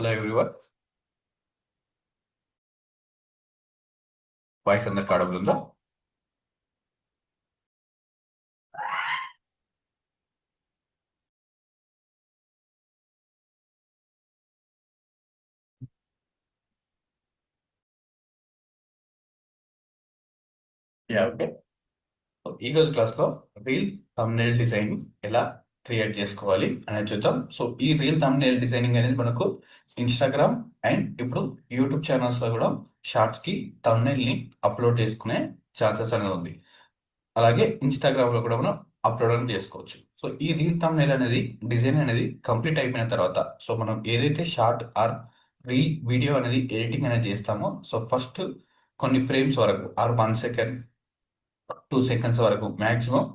Hello everyone. Voice అందరికి audible ఉందా? Yeah, okay. ఈ రోజు క్లాస్లో రీల్ థంబ్నెయిల్ డిజైన్ ఎలా క్రియేట్ చేసుకోవాలి అనేది చూద్దాం. సో ఈ రీల్ థంబ్నెయిల్ డిజైనింగ్ అనేది మనకు ఇన్స్టాగ్రామ్ అండ్ ఇప్పుడు యూట్యూబ్ ఛానల్స్లో కూడా షార్ట్స్కి థంబ్నెయిల్ని అప్లోడ్ చేసుకునే ఛాన్సెస్ అనేది ఉంది. అలాగే ఇన్స్టాగ్రామ్లో కూడా మనం అప్లోడ్ అని చేసుకోవచ్చు. సో ఈ రీల్ థంబ్నెయిల్ అనేది డిజైన్ అనేది కంప్లీట్ అయిపోయిన తర్వాత సో మనం ఏదైతే షార్ట్ ఆర్ రీల్ వీడియో అనేది ఎడిటింగ్ అనేది చేస్తామో సో ఫస్ట్ కొన్ని ఫ్రేమ్స్ వరకు ఆర్ 1 సెకండ్ 2 సెకండ్స్ వరకు మ్యాక్సిమం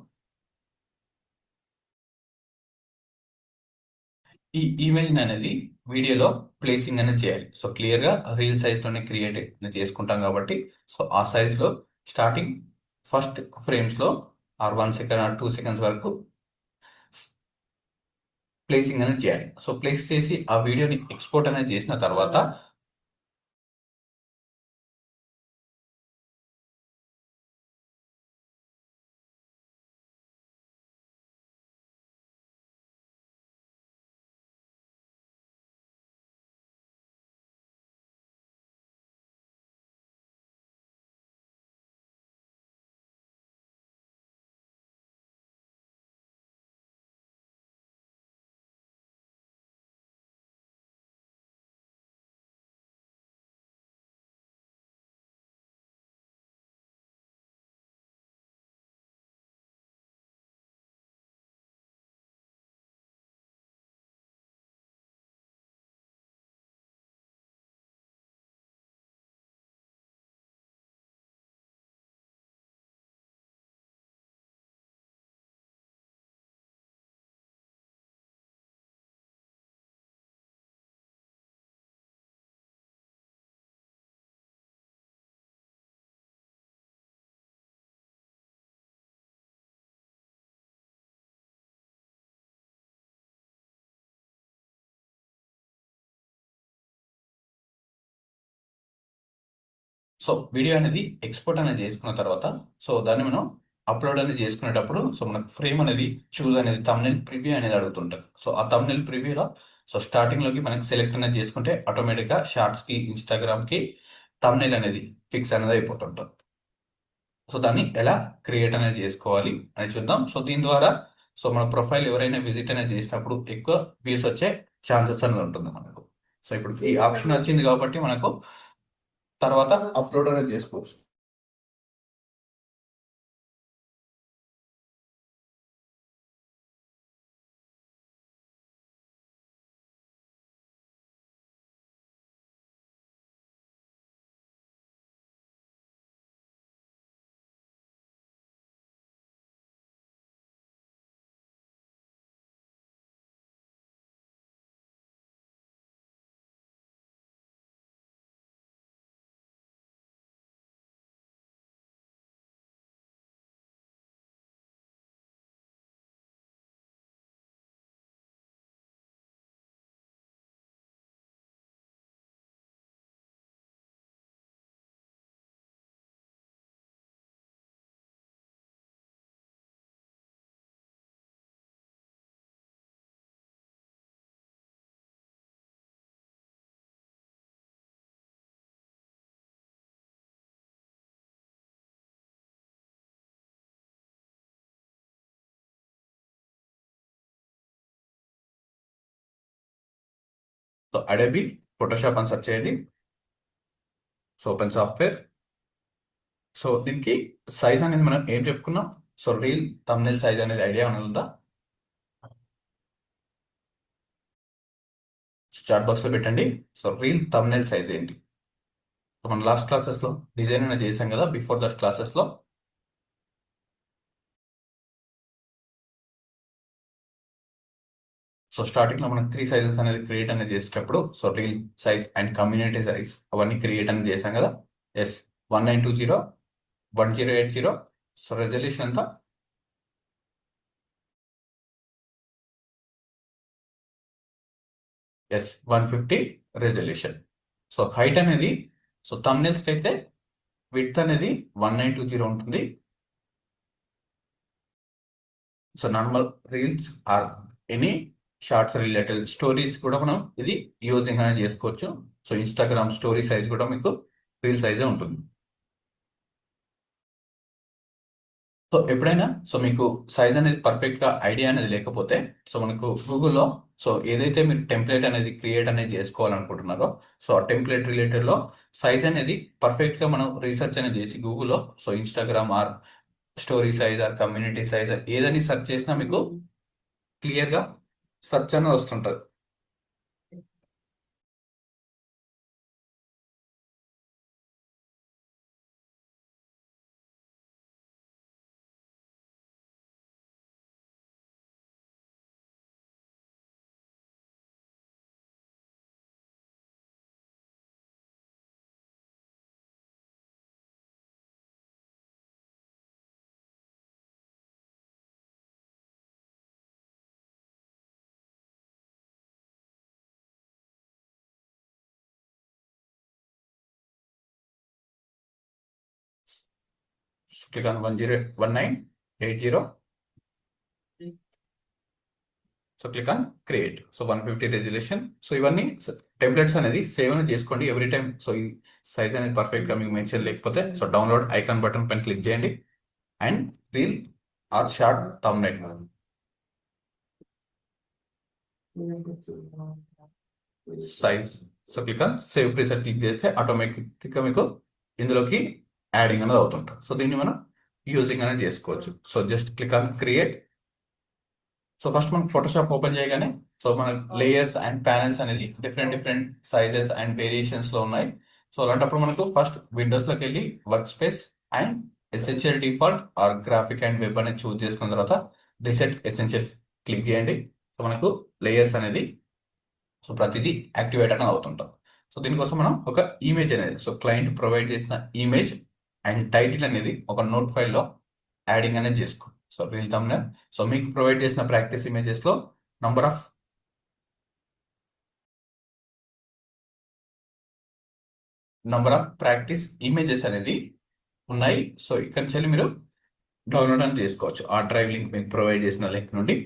ఈ ఇమేజ్ అనేది వీడియోలో ప్లేసింగ్ అనేది చేయాలి. సో క్లియర్గా రీల్ సైజ్లోనే క్రియేట్ చేసుకుంటాం కాబట్టి సో ఆ సైజ్లో స్టార్టింగ్ ఫస్ట్ ఫ్రేమ్స్లో ఆర్ 1 సెకండ్ ఆర్ 2 సెకండ్స్ వరకు ప్లేసింగ్ అనేది చేయాలి. సో ప్లేస్ చేసి ఆ వీడియోని ఎక్స్పోర్ట్ అనేది చేసిన తర్వాత సో వీడియో అనేది ఎక్స్పోర్ట్ అనేది చేసుకున్న తర్వాత సో దాన్ని మనం అప్లోడ్ అనేది చేసుకునేటప్పుడు సో మనకు ఫ్రేమ్ అనేది చూస్ అనేది తమ్నెల్ ప్రివ్యూ అనేది అడుగుతుంటుంది. సో ఆ తమ్నెల్ ప్రివ్యూలో సో స్టార్టింగ్లోకి మనకి సెలెక్ట్ అనేది చేసుకుంటే ఆటోమేటిక్గా షార్ట్స్కి ఇన్స్టాగ్రామ్కి తమ్నెల్ అనేది ఫిక్స్ అనేది అయిపోతుంటుంది. సో దాన్ని ఎలా క్రియేట్ అనేది చేసుకోవాలి అని చూద్దాం. సో దీని ద్వారా సో మన ప్రొఫైల్ ఎవరైనా విజిట్ అనేది చేసినప్పుడు ఎక్కువ వ్యూస్ వచ్చే ఛాన్సెస్ అనేది ఉంటుంది మనకు. సో ఇప్పుడు ఈ ఆప్షన్ వచ్చింది కాబట్టి మనకు తర్వాత అప్లోడ్ అనేది చేసుకోవచ్చు. సో అడోబీ ఫోటోషాప్ అని సెర్చ్ చేయండి. So open software. సో దీనికి సైజ్ అనేది మనం ఏం చెప్పుకున్నాం? సో రీల్ థంబ్నెయిల్ సైజ్ అనేది ఐడియా అనేది ఉందా? చాట్ బాక్స్ లో పెట్టండి. సో రీల్ థంబ్నెయిల్ సైజ్ ఏంటి? సో మన లాస్ట్ క్లాసెస్ లో డిజైన్ అనేది చేసాం కదా, బిఫోర్ దట్ క్లాసెస్ లో. సో స్టార్టింగ్ లో మనం 3 సైజెస్ అనేది క్రియేట్ అనేది చేసేటప్పుడు so reel size and community size అవన్నీ క్రియేట్ అనేది చేసాం కదా. ఎస్, 1920 1080. సో రెజల్యూషన్ ఎంత? Yes 150 resolution. సో హైట్ అనేది సో థంబ్నెయిల్స్కి అయితే విడ్త్ అనేది 1920 ఉంటుంది. So normal reels or any shorts related stories కూడా మనం ఇది యూజింగ్ అనేది చేసుకోవచ్చు. సో ఇన్స్టాగ్రామ్ స్టోరీ సైజ్ కూడా మీకు రీల్ సైజే ఉంటుంది. సో ఎప్పుడైనా సో మీకు సైజ్ అనేది పర్ఫెక్ట్ గా ఐడియా అనేది లేకపోతే సో మనకు గూగుల్లో సో ఏదైతే మీరు టెంప్లెట్ అనేది క్రియేట్ అనేది చేసుకోవాలనుకుంటున్నారో సో ఆ టెంప్లెట్ రిలేటెడ్ లో సైజ్ అనేది పర్ఫెక్ట్ గా మనం రీసెర్చ్ అనేది చేసి గూగుల్లో so Instagram or story size or community size ఏదని సెర్చ్ చేసినా మీకు క్లియర్ గా సెర్చ్ అనేది వస్తుంటది. Click on 101980. So click on create. So 150 resolution. So ఇవన్నీ టెంప్లెట్స్ అనేది సేవ్ అనేది చేసుకోండి ఎవ్రీ టైం. సో ఈ సైజ్ అనేది పర్ఫెక్ట్ గా మీకు మెన్షన్ లేకపోతే సో డౌన్లోడ్ ఐకాన్ బటన్ పైన క్లిక్ చేయండి and reel or short thumbnail size. So click on save preset click చేస్తే ఆటోమేటిక్ గా మీకు ఇందులోకి యాడింగ్ అనేది అవుతుంటుంది. సో దీన్ని మనం యూజింగ్ అనేది చేసుకోవచ్చు. So just click on create. So first మనం ఫోటోషాప్ ఓపెన్ చేయగానే సో మన లేయర్స్ అండ్ ప్యానెల్స్ అనేది different different sizes and variations లో ఉన్నాయి. సో అలాంటప్పుడు మనకు ఫస్ట్ విండోస్ లోకి వెళ్ళి work space and essential default or graphic and web అనేది చూస్ చేసుకున్న తర్వాత రీసెట్ ఎసెన్షియల్ క్లిక్ చేయండి. సో మనకు లేయర్స్ అనేది సో ప్రతిదీ యాక్టివేట్ అనేది అవుతుంటాం. సో దీనికోసం మనం ఒక ఇమేజ్ అనేది సో క్లయింట్ ప్రొవైడ్ చేసిన ఇమేజ్ అండ్ టైటిల్ అనేది ఒక నోట్ ఫైల్లో యాడింగ్ అనేది చేసుకో. సో రీల్ థంబ్నెయిల్ సో మీకు ప్రొవైడ్ చేసిన ప్రాక్టీస్ ఇమేజెస్ లో నంబర్ ఆఫ్ ప్రాక్టీస్ ఇమేజెస్ అనేది ఉన్నాయి. సో ఇక్కడ నుంచి మీరు డౌన్లోడ్ అని చేసుకోవచ్చు ఆ డ్రైవ్ లింక్ మీకు ప్రొవైడ్ చేసిన లింక్ నుండి.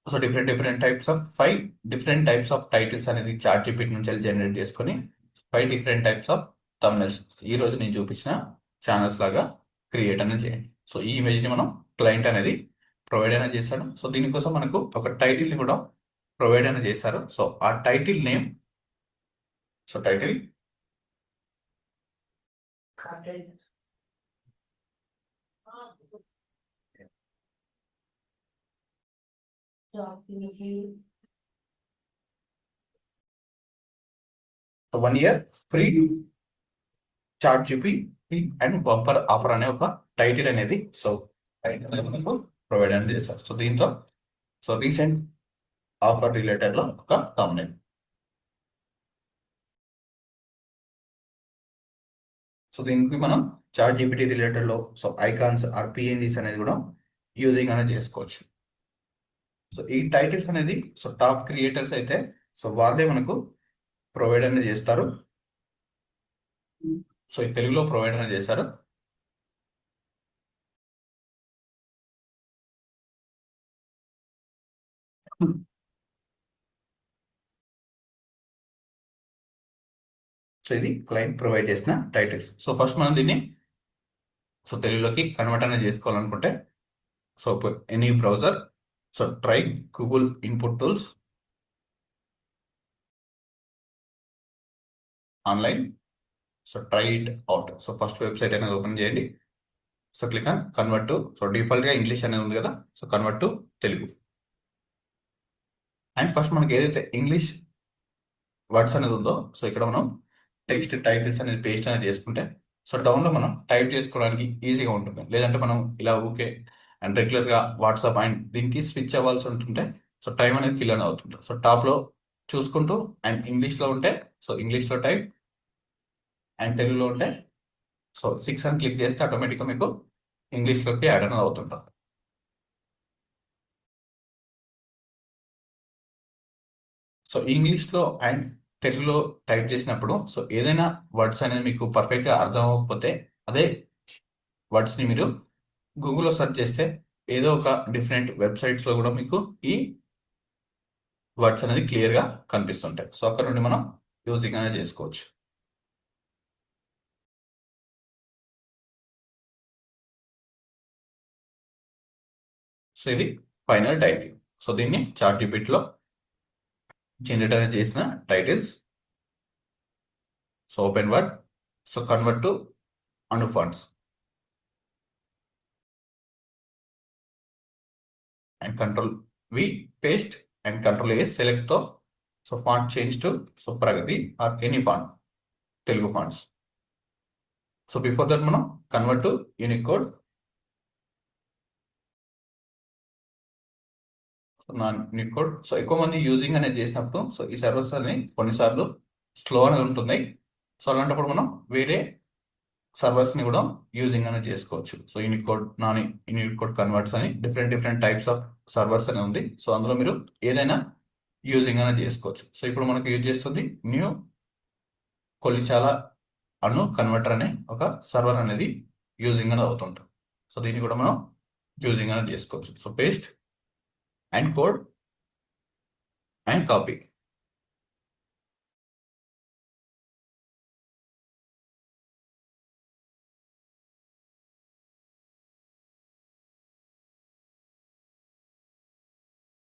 So different different types of 5 different types of titles అనేది చాట్ జీపీటీ నుంచి జనరేట్ చేసుకొని 5 డిఫరెంట్ టైప్స్ ఆఫ్ థంబ్నెయిల్స్ ఈ రోజు నేను చూపించిన ఛానల్స్ లాగా క్రియేట్ అనేది చేయండి. సో ఈ ఇమేజ్ ని మనం క్లయింట్ అనేది ప్రొవైడ్ అనేది చేశాడు. సో దీనికోసం మనకు ఒక టైటిల్ ని కూడా ప్రొవైడ్ అనేది చేశారు. సో ఆ title name so title so 1 year free chat GPT and bumper offer అనే ఒక టైటిల్ అనేది సో టైటిల్ అనేది మనకు ప్రొవైడ్ అనేది చేశారు. సో దీంతో సో రీసెంట్ ఆఫర్ రిలేటెడ్ లో ఒక థంబ్నెయిల్. సో దీనికి మనం చాట్ జీపీటీ రిలేటెడ్ లో సో ఐకాన్స్ ఆర్ పిఎన్జీస్ అనేది కూడా యూజింగ్ అనేది చేసుకోవచ్చు. సో ఈ టైటిల్స్ అనేది సో టాప్ క్రియేటర్స్ అయితే సో వాళ్ళే మనకు ప్రొవైడ్ అనేది చేస్తారు. సో ఈ తెలుగులో ప్రొవైడ్ అనేది చేశారు. సో ఇది క్లయింట్ ప్రొవైడ్ చేసిన టైటిల్స్. సో ఫస్ట్ మనం దీన్ని సో తెలుగులోకి కన్వర్ట్ అనేది చేసుకోవాలనుకుంటే so any browser so try Google input tools online so try it out. So first website అనేది ఓపెన్ చేయండి. So click on convert to so default గా English అనేది ఉంది కదా so convert to Telugu. And first మనకి ఏదైతే ఇంగ్లీష్ వర్డ్స్ అనేది ఉందో సో ఇక్కడ మనం టెక్స్ట్ టైటిల్స్ అనేది పేస్ట్ అనేది చేసుకుంటే సో డౌన్లో మనం టైప్ చేసుకోవడానికి ఈజీగా ఉంటుంది. లేదంటే మనం ఇలా ఓకే అండ్ రెగ్యులర్గా వాట్సాప్ అండ్ దీనికి స్విచ్ అవ్వాల్సి ఉంటుంటే సో టైం అనేది కిల్ అనేది అవుతుంది. సో టాప్లో చూసుకుంటూ అండ్ ఇంగ్లీష్లో ఉంటే సో ఇంగ్లీష్లో టైప్ అండ్ తెలుగులో ఉంటే సో 6 అని క్లిక్ చేస్తే ఆటోమేటిక్గా మీకు ఇంగ్లీష్లోకి యాడ్ అనేది అవుతుంటుంది. సో సో ఇంగ్లీష్లో అండ్ తెలుగులో టైప్ చేసినప్పుడు సో ఏదైనా వర్డ్స్ అనేది మీకు పర్ఫెక్ట్గా అర్థం అవ్వకపోతే అదే వర్డ్స్ని మీరు గూగుల్లో సెర్చ్ చేస్తే ఏదో ఒక డిఫరెంట్ వెబ్సైట్స్లో కూడా మీకు ఈ వర్డ్స్ అనేది క్లియర్గా కనిపిస్తుంటాయి. సో అక్కడ నుండి మనం యూజింగ్ అనేది చేసుకోవచ్చు. సో ఇది ఫైనల్ టైటిల్. సో దీన్ని చాట్ జీపీటీలో జనరేట్ అనేది చేసిన titles. So open word, so convert to Anu fonts and control V paste and control A select to so font change to so Pragati or any font Telugu fonts. So before that మనం convert to Unicode. So non Unicode. So ఎక్కువ మంది using అనేది చేసినప్పుడు so ఈ servers అని కొన్నిసార్లు slow అనేది ఉంటుంది. సో అలాంటప్పుడు మనం వేరే సర్వర్స్ని కూడా యూజింగ్ అనేది చేసుకోవచ్చు. So Unicode, non Unicode converts అని డిఫరెంట్ టైప్స్ ఆఫ్ సర్వర్స్ అనేది ఉంది. సో అందులో మీరు ఏదైనా యూజింగ్ అనేది చేసుకోవచ్చు. సో ఇప్పుడు మనకు యూజ్ చేస్తుంది న్యూ కొలిచాల అను కన్వర్టర్ అనే ఒక సర్వర్ అనేది యూజింగ్ అనేది అవుతుంటుంది. సో దీన్ని కూడా మనం యూజింగ్ అనేది చేసుకోవచ్చు. So paste and code and copy.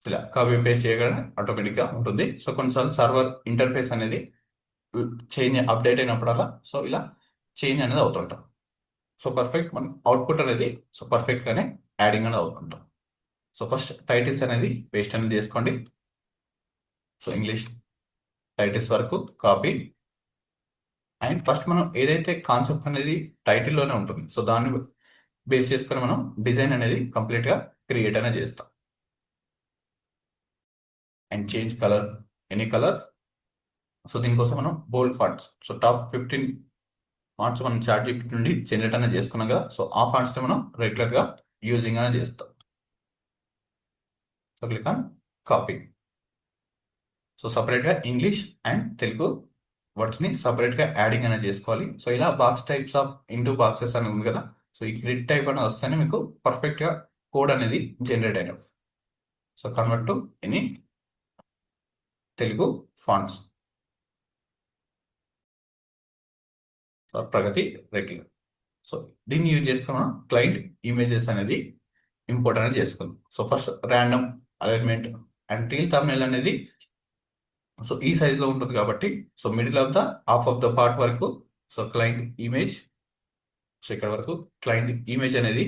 ఇలా కాపీ పేస్ట్ చేయగానే ఆటోమేటిక్గా ఉంటుంది. సో కొన్నిసార్లు సర్వర్ ఇంటర్ఫేస్ అనేది చేంజ్ అప్డేట్ అయినప్పుడల్లా సో ఇలా చేంజ్ అనేది అవుతుంటాం. సో పర్ఫెక్ట్ మన అవుట్పుట్ అనేది సో పర్ఫెక్ట్గానే యాడింగ్ అనేది అవుతుంటాం. సో ఫస్ట్ టైటిల్స్ అనేది పేస్ట్ అనేది చేసుకోండి. సో ఇంగ్లీష్ టైటిల్స్ వరకు కాపీ. అండ్ ఫస్ట్ మనం ఏదైతే కాన్సెప్ట్ అనేది టైటిల్లోనే ఉంటుంది సో దాన్ని బేస్ చేసుకొని మనం డిజైన్ అనేది కంప్లీట్గా క్రియేట్ అనేది చేస్తాం. And change colour, any colour. So దీనికోసం మనం బోల్డ్ ఫాంట్స్, సో టాప్ 15 ఫాంట్స్ మనం చాట్ జీపీటీ నుండి జనరేట్ అనేది చేసుకున్నాం కదా. సో ఆ ఫాంట్స్ని మనం రెగ్యులర్గా యూజింగ్ అనేది చేస్తాం. So click on copy. So సపరేట్గా ఇంగ్లీష్ అండ్ తెలుగు వర్డ్స్ని సపరేట్గా యాడింగ్ అనేది చేసుకోవాలి. సో ఇలా box types of into boxes అని ఉంది కదా. సో ఈ గ్రిడ్ టైప్ అనేది వస్తేనే మీకు పర్ఫెక్ట్గా కోడ్ అనేది జనరేట్ అయినప్పుడు. So convert to any Telugu fonts. So Pragati regular. So దీన్ని యూజ్ చేసుకున్న క్లయింట్ ఇమేజెస్ అనేది ఇంపోర్ట్ అనేది చేసుకుందాం. So first random alignment and reel thumbnail అనేది సో ఈ సైజ్లో ఉంటుంది కాబట్టి so middle of the half of the part వరకు సో క్లయింట్ ఇమేజ్, సో ఇక్కడ వరకు క్లయింట్ ఇమేజ్ అనేది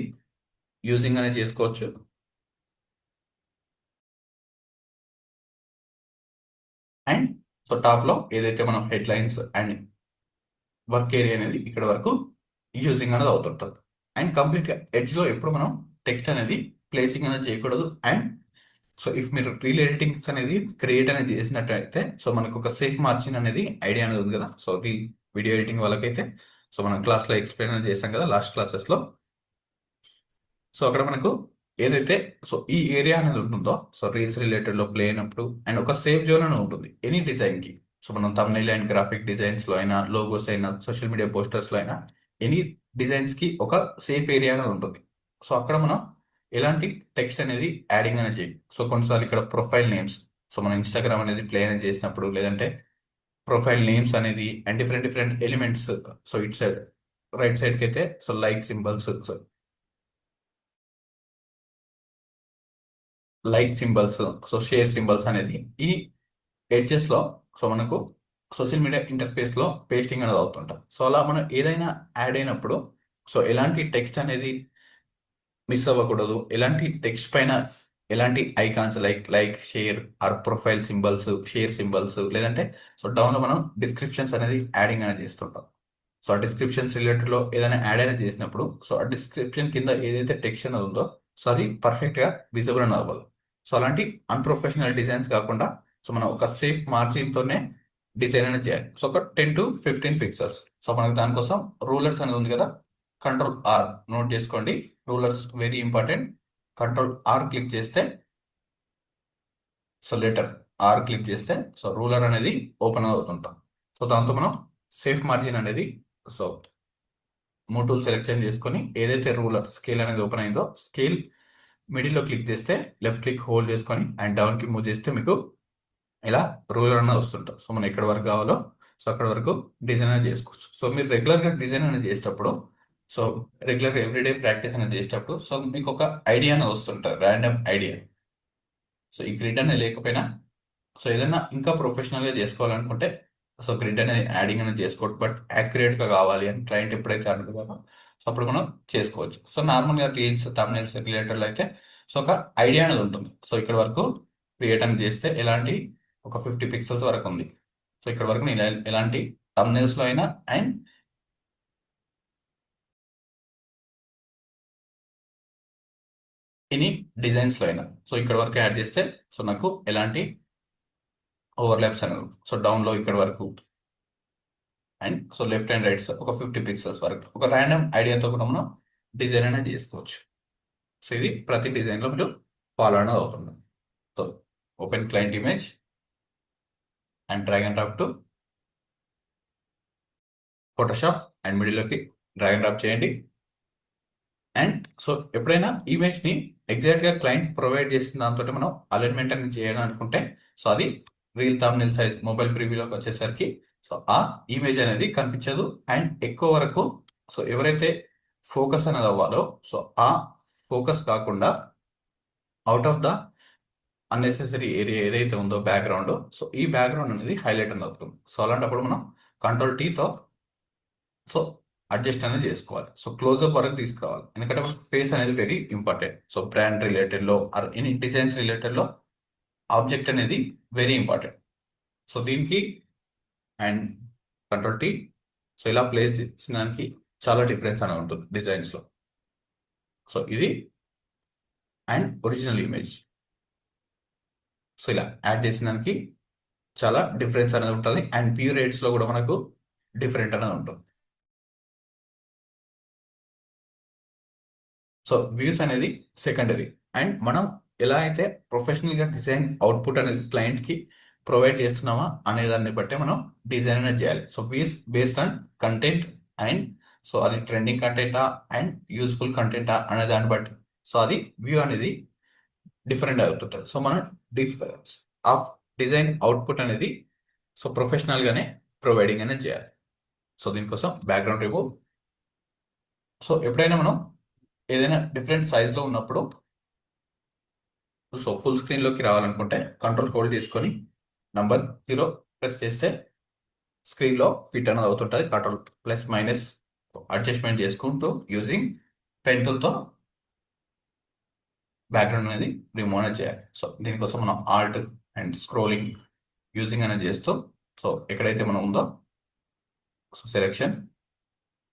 యూజింగ్ అనేది చేసుకోవచ్చు. అండ్ సో టాప్లో ఏదైతే మనం head lines and work area అనేది ఇక్కడ వరకు యూజింగ్ అనేది అవుతుంటుంది. అండ్ కంప్లీట్గా ఎడ్జ్లో ఎప్పుడు మనం టెక్స్ట్ అనేది ప్లేసింగ్ అనేది చేయకూడదు. అండ్ సో ఇఫ్ మీరు రీల్ ఎడిటింగ్స్ అనేది క్రియేట్ అనేది చేసినట్టయితే సో మనకు ఒక సేఫ్ మార్జిన్ అనేది ఐడియా అనేది ఉంది కదా. సో రీల్ వీడియో ఎడిటింగ్ వాళ్ళకైతే సో మనం క్లాస్లో ఎక్స్ప్లెయిన్ అనేది చేసాం కదా లాస్ట్ క్లాసెస్లో. సో అక్కడ మనకు ఏదైతే సో ఈ ఏరియా అనేది ఉంటుందో సో రీల్స్ రిలేటెడ్లో ప్లే అయినప్పుడు అండ్ ఒక సేఫ్ జోన్ అనేది ఉంటుంది ఎనీ డిజైన్కి. సో మనం తమ్నైల్ అండ్ గ్రాఫిక్ డిజైన్స్లో అయినా, లోగోస్ అయినా, సోషల్ మీడియా పోస్టర్స్లో అయినా ఎనీ డిజైన్స్కి ఒక సేఫ్ ఏరియా అనేది ఉంటుంది. సో అక్కడ మనం ఎలాంటి టెక్స్ట్ అనేది యాడింగ్ అనేది చేయం. సో కొన్నిసార్లు ఇక్కడ ప్రొఫైల్ నేమ్స్, సో మనం ఇన్స్టాగ్రామ్ అనేది ప్లే అనేది చేసినప్పుడు లేదంటే ప్రొఫైల్ నేమ్స్ అనేది and different elements. So it side right సైడ్కి అయితే so like symbols, so like symbols, so share symbols అనేది ఈ ఎడ్జెస్లో సో మనకు సోషల్ మీడియా ఇంటర్ఫేస్లో పేస్టింగ్ అనేది అవుతుంటాం. సో అలా మనం ఏదైనా యాడ్ అయినప్పుడు సో ఎలాంటి టెక్స్ట్ అనేది మిస్ అవ్వకూడదు. ఎలాంటి టెక్స్ట్ పైన ఎలాంటి icons like share or profile symbols, share symbols లేదంటే సో డౌన్లో మనం డిస్క్రిప్షన్స్ అనేది యాడింగ్ అనేది చేస్తుంటాం. సో ఆ డిస్క్రిప్షన్స్ రిలేటెడ్లో ఏదైనా యాడ్ అనేది చేసినప్పుడు సో ఆ డిస్క్రిప్షన్ కింద ఏదైతే టెక్స్ట్ అనేది ఉందో సో అది పర్ఫెక్ట్గా విజిబుల్ అని అవ్వాలి. సో అలాంటి అన్ప్రొఫెషనల్ డిజైన్స్ కాకుండా సో మనం ఒక సేఫ్ మార్జిన్తోనే డిజైన్ అనేది చేయాలి. సో ఒక 10 to 15 పిక్సెల్స్. సో మనకు దానికోసం రూలర్స్ అనేది ఉంది కదా, కంట్రోల్ ఆర్ నోట్ చేసుకోండి. Rulers very important. Control R click చేస్తే సో లెటర్ ఆర్ క్లిక్ చేస్తే సో రూలర్ అనేది ఓపెన్ అవుతుంటాం. సో దాంతో మనం సేఫ్ మార్జిన్ అనేది సో మూవ్ టూల్ సెలెక్షన్ చేసుకొని ఏదైతే రూలర్ స్కేల్ అనేది ఓపెన్ అయిందో స్కేల్ మిడిల్లో క్లిక్ చేస్తే లెఫ్ట్ క్లిక్ హోల్డ్ చేసుకొని అండ్ డౌన్కి మూవ్ చేస్తే మీకు ఇలా రూలర్ అనేది వస్తుంటాం. సో మనం ఎక్కడ వరకు కావాలో సో అక్కడ వరకు డిజైన్ అనేది చేసుకోవచ్చు. సో మీరు రెగ్యులర్గా డిజైన్ అనేది చేసేటప్పుడు సో రెగ్యులర్ ఎవ్రీడే ప్రాక్టీస్ అనేది చేసేటప్పుడు సో మీకు ఒక ఐడియా అనేది వస్తుంటుంది, ర్యాండమ్ ఐడియా. సో ఈ గ్రిడ్ అనేది లేకపోయినా సో ఏదైనా ఇంకా ప్రొఫెషనల్గా చేసుకోవాలనుకుంటే సో గ్రిడ్ అనేది యాడింగ్ అనేది చేసుకోవచ్చు. బట్ యాక్యురేట్గా కావాలి అని క్లయింట్ ఎప్పుడైతే అడుగుతారో సో అప్పుడు మనం చేసుకోవచ్చు. సో నార్మల్గా రీల్స్ తమ్నెల్స్ రిలేటెడ్ అయితే సో ఒక ఐడియా అనేది ఉంటుంది. సో ఇక్కడ వరకు క్రియేట్ అనేది చేస్తే ఎలాంటి ఒక 50 పిక్సెల్స్ వరకు ఉంది. సో ఇక్కడ వరకు నేను ఎలాంటి తమ్నెల్స్లో అయినా అండ్ ఎనీ డిజైన్స్లో అయినా సో ఇక్కడ వరకు యాడ్ చేస్తే సో నాకు ఎలాంటి ఓవర్లాప్స్ అనేవి సో డౌన్లో ఇక్కడ వరకు and so left and right ఒక 50 పిక్సెల్స్ వరకు ఒక ర్యాండమ్ ఐడియాతో కూడా మనం డిజైన్ అనేది చేసుకోవచ్చు. సో ఇది ప్రతి డిజైన్లో మీరు ఫాలో అనేది అవుతుంది. So open client image and drag and drop to Photoshop and మిడిల్లోకి డ్రాగ్ అండ్ డ్రాప్ చేయండి. అండ్ సో ఎప్పుడైనా ఇమేజ్ని ఎగ్జాక్ట్గా క్లయింట్ ప్రొవైడ్ చేసిన దాంతో మనం అలైన్మెంట్ అనేది చేయాలని అనుకుంటే సో అది రీల్ థంబ్నెయిల్ సైజ్ మొబైల్ ప్రివ్యూలోకి వచ్చేసరికి సో ఆ ఇమేజ్ అనేది కనిపించదు అండ్ ఎక్కువ వరకు సో ఎవరైతే ఫోకస్ అనేది అవ్వాలో సో ఆ ఫోకస్ కాకుండా out of the unnecessary area ఏదైతే ఉందో బ్యాక్గ్రౌండ్ సో ఈ బ్యాక్గ్రౌండ్ అనేది హైలైట్ అనేది అవుతుంది. సో అలాంటప్పుడు మనం కంట్రోల్ టీతో సో అడ్జస్ట్ అనేది చేసుకోవాలి. సో క్లోజ్అప్ వరకు తీసుకురావాలి, ఎందుకంటే ఫేస్ అనేది వెరీ ఇంపార్టెంట్. సో బ్రాండ్ రిలేటెడ్లో ఆర్ ఎనీ డిజైన్స్ రిలేటెడ్లో ఆబ్జెక్ట్ అనేది వెరీ ఇంపార్టెంట్. సో దీనికి అండ్ కంట్రోల్ టీ సో ఇలా ప్లేస్ చేసినానికి చాలా డిఫరెన్స్ అనేది ఉంటుంది డిజైన్స్లో. సో ఇది అండ్ ఒరిజినల్ ఇమేజ్ సో ఇలా యాడ్ చేసినానికి చాలా డిఫరెన్స్ అనేది ఉంటుంది అండ్ వ్యూ రేట్స్లో కూడా మనకు డిఫరెంట్ అనేది ఉంటుంది. సో వ్యూస్ అనేది సెకండరీ అండ్ మనం ఎలా అయితే ప్రొఫెషనల్గా డిజైన్ అవుట్పుట్ అనేది క్లయింట్కి ప్రొవైడ్ చేస్తున్నామా అనే దాన్ని బట్టి మనం డిజైన్ అనేది చేయాలి. So views based on content and so అది ట్రెండింగ్ కంటెంటా అండ్ యూస్ఫుల్ కంటెంటా అనే దాన్ని బట్టి సో అది వ్యూ అనేది డిఫరెంట్ అవుతుంటుంది. సో మనం డిఫరెన్స్ ఆఫ్ డిజైన్ అవుట్పుట్ అనేది సో ప్రొఫెషనల్గానే ప్రొవైడింగ్ అనేది చేయాలి. సో దీనికోసం బ్యాక్గ్రౌండ్ రిమూవ్. సో ఎప్పుడైనా మనం ఏదైనా డిఫరెంట్ సైజ్లో ఉన్నప్పుడు సో ఫుల్ స్క్రీన్లోకి రావాలనుకుంటే కంట్రోల్ హోల్డ్ తీసుకొని నంబర్ 0 ప్రెస్ చేస్తే స్క్రీన్లో ఫిట్ అనేది అవుతుంటుంది. కంట్రోల్ ప్లస్ మైనస్ అడ్జస్ట్మెంట్ చేసుకుంటూ యూజింగ్ పెన్ టూల్తో బ్యాక్గ్రౌండ్ అనేది రిమూవ్ అనేది చేయాలి. సో దీనికోసం మనం ఆల్ట్ అండ్ స్క్రోలింగ్ యూజింగ్ అనేది చేస్తూ సో ఎక్కడైతే మనం ఉందో సో సెలెక్షన్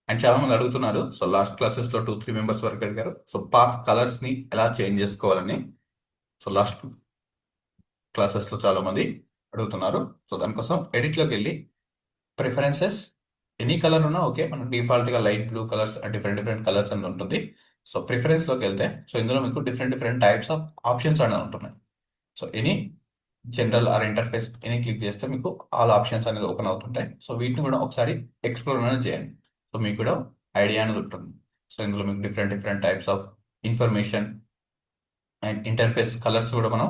అండ్ చాలా మంది అడుగుతున్నారు. సో లాస్ట్ క్లాసెస్లో 2-3 మెంబర్స్ వరకు అడిగారు. సో పాత్ కలర్స్ని ఎలా చేంజ్ చేసుకోవాలని సో లాస్ట్ క్లాసెస్లో చాలా మంది అడుగుతున్నారు. సో దానికోసం ఎడిట్లోకి వెళ్ళి ప్రిఫరెన్సెస్ ఎనీ కలర్ ఉన్నా ఓకే, మనకు డిఫాల్ట్గా light blue colours different different colours అని ఉంటుంది. సో ప్రిఫరెన్స్లోకి వెళ్తే సో ఇందులో మీకు different different types of options అనేది ఉంటున్నాయి. So any general or interface any click చేస్తే మీకు ఆల్ ఆప్షన్స్ అనేది ఓపెన్ అవుతుంటాయి. సో వీటిని కూడా ఒకసారి ఎక్స్ప్లోర్ అనేది చేయండి. సో మీకు కూడా ఐడియా అనేది ఉంటుంది. సో ఇందులో మీకు different different types of information and interface colours కూడా మనం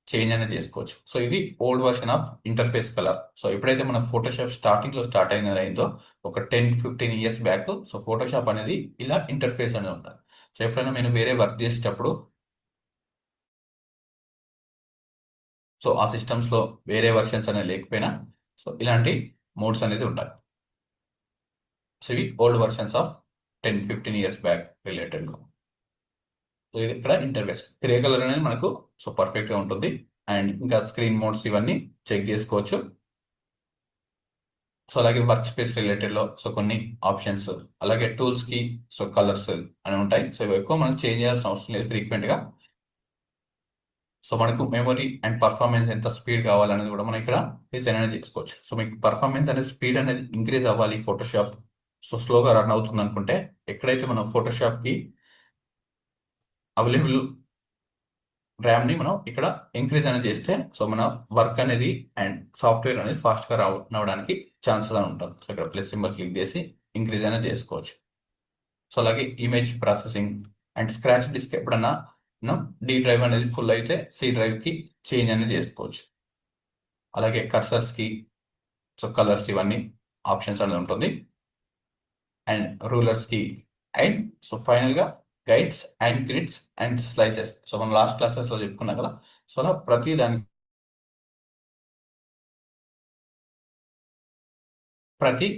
చేంజ్ అనేది చేసుకోవచ్చు. సో ఇది old version of interface colour. So ఎప్పుడైతే మన ఫోటోషాప్ స్టార్టింగ్లో స్టార్ట్ అయిందో ఒక 10-15 ఇయర్స్ బ్యాక్ సో ఫోటోషాప్ అనేది ఇలా ఇంటర్ఫేస్ అనేది ఉంటుంది. సో ఎప్పుడైనా నేను వేరే వర్క్ చేసేటప్పుడు సో ఆ సిస్టమ్స్లో వేరే వర్షన్స్ అనేది లేకపోయినా సో ఇలాంటి మోడ్స్ అనేది ఉంటాయి. సో ఇవి old versions of 10-15 years back రిలేటెడ్గా. సో ఇది ఇక్కడ ఇంటర్ఫేస్ గ్రే కలర్ అనేది మనకు సో పర్ఫెక్ట్గా ఉంటుంది అండ్ ఇంకా స్క్రీన్ మోడ్స్ ఇవన్నీ చెక్ చేసుకోవచ్చు. సో అలాగే వర్క్ స్పేస్ రిలేటెడ్లో సో కొన్ని ఆప్షన్స్ అలాగే టూల్స్కి సో కలర్స్ అని ఉంటాయి. సో ఇవి ఎక్కువ మనం చేంజ్ చేయాల్సిన అవసరం లేదు ఫ్రీక్వెంట్గా. సో మనకు మెమరీ అండ్ పర్ఫార్మెన్స్ ఎంత స్పీడ్ కావాలనేది కూడా మనం ఇక్కడ డిజైన్ అనేది చేసుకోవచ్చు. సో మీకు పర్ఫార్మెన్స్ అనేది స్పీడ్ అనేది ఇంక్రీజ్ అవ్వాలి ఫోటోషాప్ సో స్లోగా రన్ అవుతుంది అనుకుంటే ఎక్కడైతే మనం ఫోటోషాప్కి అవైలబుల్ ర్యామ్ని మనం ఇక్కడ ఇంక్రీజ్ అనేది చేస్తే సో మన వర్క్ అనేది అండ్ సాఫ్ట్వేర్ అనేది ఫాస్ట్గా రావడానికి ఛాన్సెస్ అని ఉంటుంది. సో ఇక్కడ ప్లస్ సింబల్ క్లిక్ చేసి ఇంక్రీజ్ అనేది చేసుకోవచ్చు. సో అలాగే image processing and scratch disk ఎప్పుడన్నా మనం డి డ్రైవ్ అనేది ఫుల్ అయితే సి డ్రైవ్కి చేంజ్ అనేది చేసుకోవచ్చు. అలాగే కర్సర్స్కి సో కలర్స్ ఇవన్నీ ఆప్షన్స్ అనేది ఉంటుంది. అండ్ రూలర్స్కి అండ్ సో ఫైనల్గా guides and grids and slices. So మనం లాస్ట్ క్లాసెస్లో చెప్పుకున్నాం కదా, సో అలా ప్రతి దానికి ప్రతి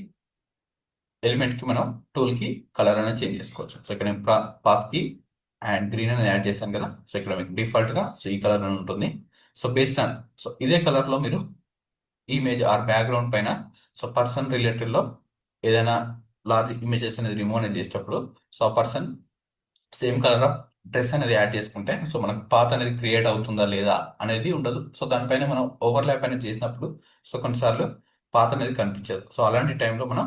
ఎలిమెంట్కి మనం టూల్కి కలర్ అనేది చేంజ్ చేసుకోవచ్చు. సో ఇక్కడ నేను పాత్కి అండ్ గ్రీన్ అనేది యాడ్ చేశాను కదా, సో ఇక్కడ మీకు డిఫాల్ట్గా సో ఈ కలర్ అని ఉంటుంది. సో బేస్డ్ ఆన్ సో ఇదే కలర్లో మీరు ఇమేజ్ ఆర్ బ్యాక్గ్రౌండ్ పైన సో పర్సన్ రిలేటెడ్లో ఏదైనా లార్జ్ ఇమేజెస్ అనేది రిమూవ్ అనేది చేసేటప్పుడు సో ఆ person same colour of dress అనేది యాడ్ చేసుకుంటే సో మనకు పాత్ అనేది క్రియేట్ అవుతుందా లేదా అనేది ఉండదు. సో దానిపైన మనం ఓవర్లాప్ అనేది చేసినప్పుడు సో కొన్నిసార్లు పాత్ అనేది కనిపించదు. సో అలాంటి టైంలో మనం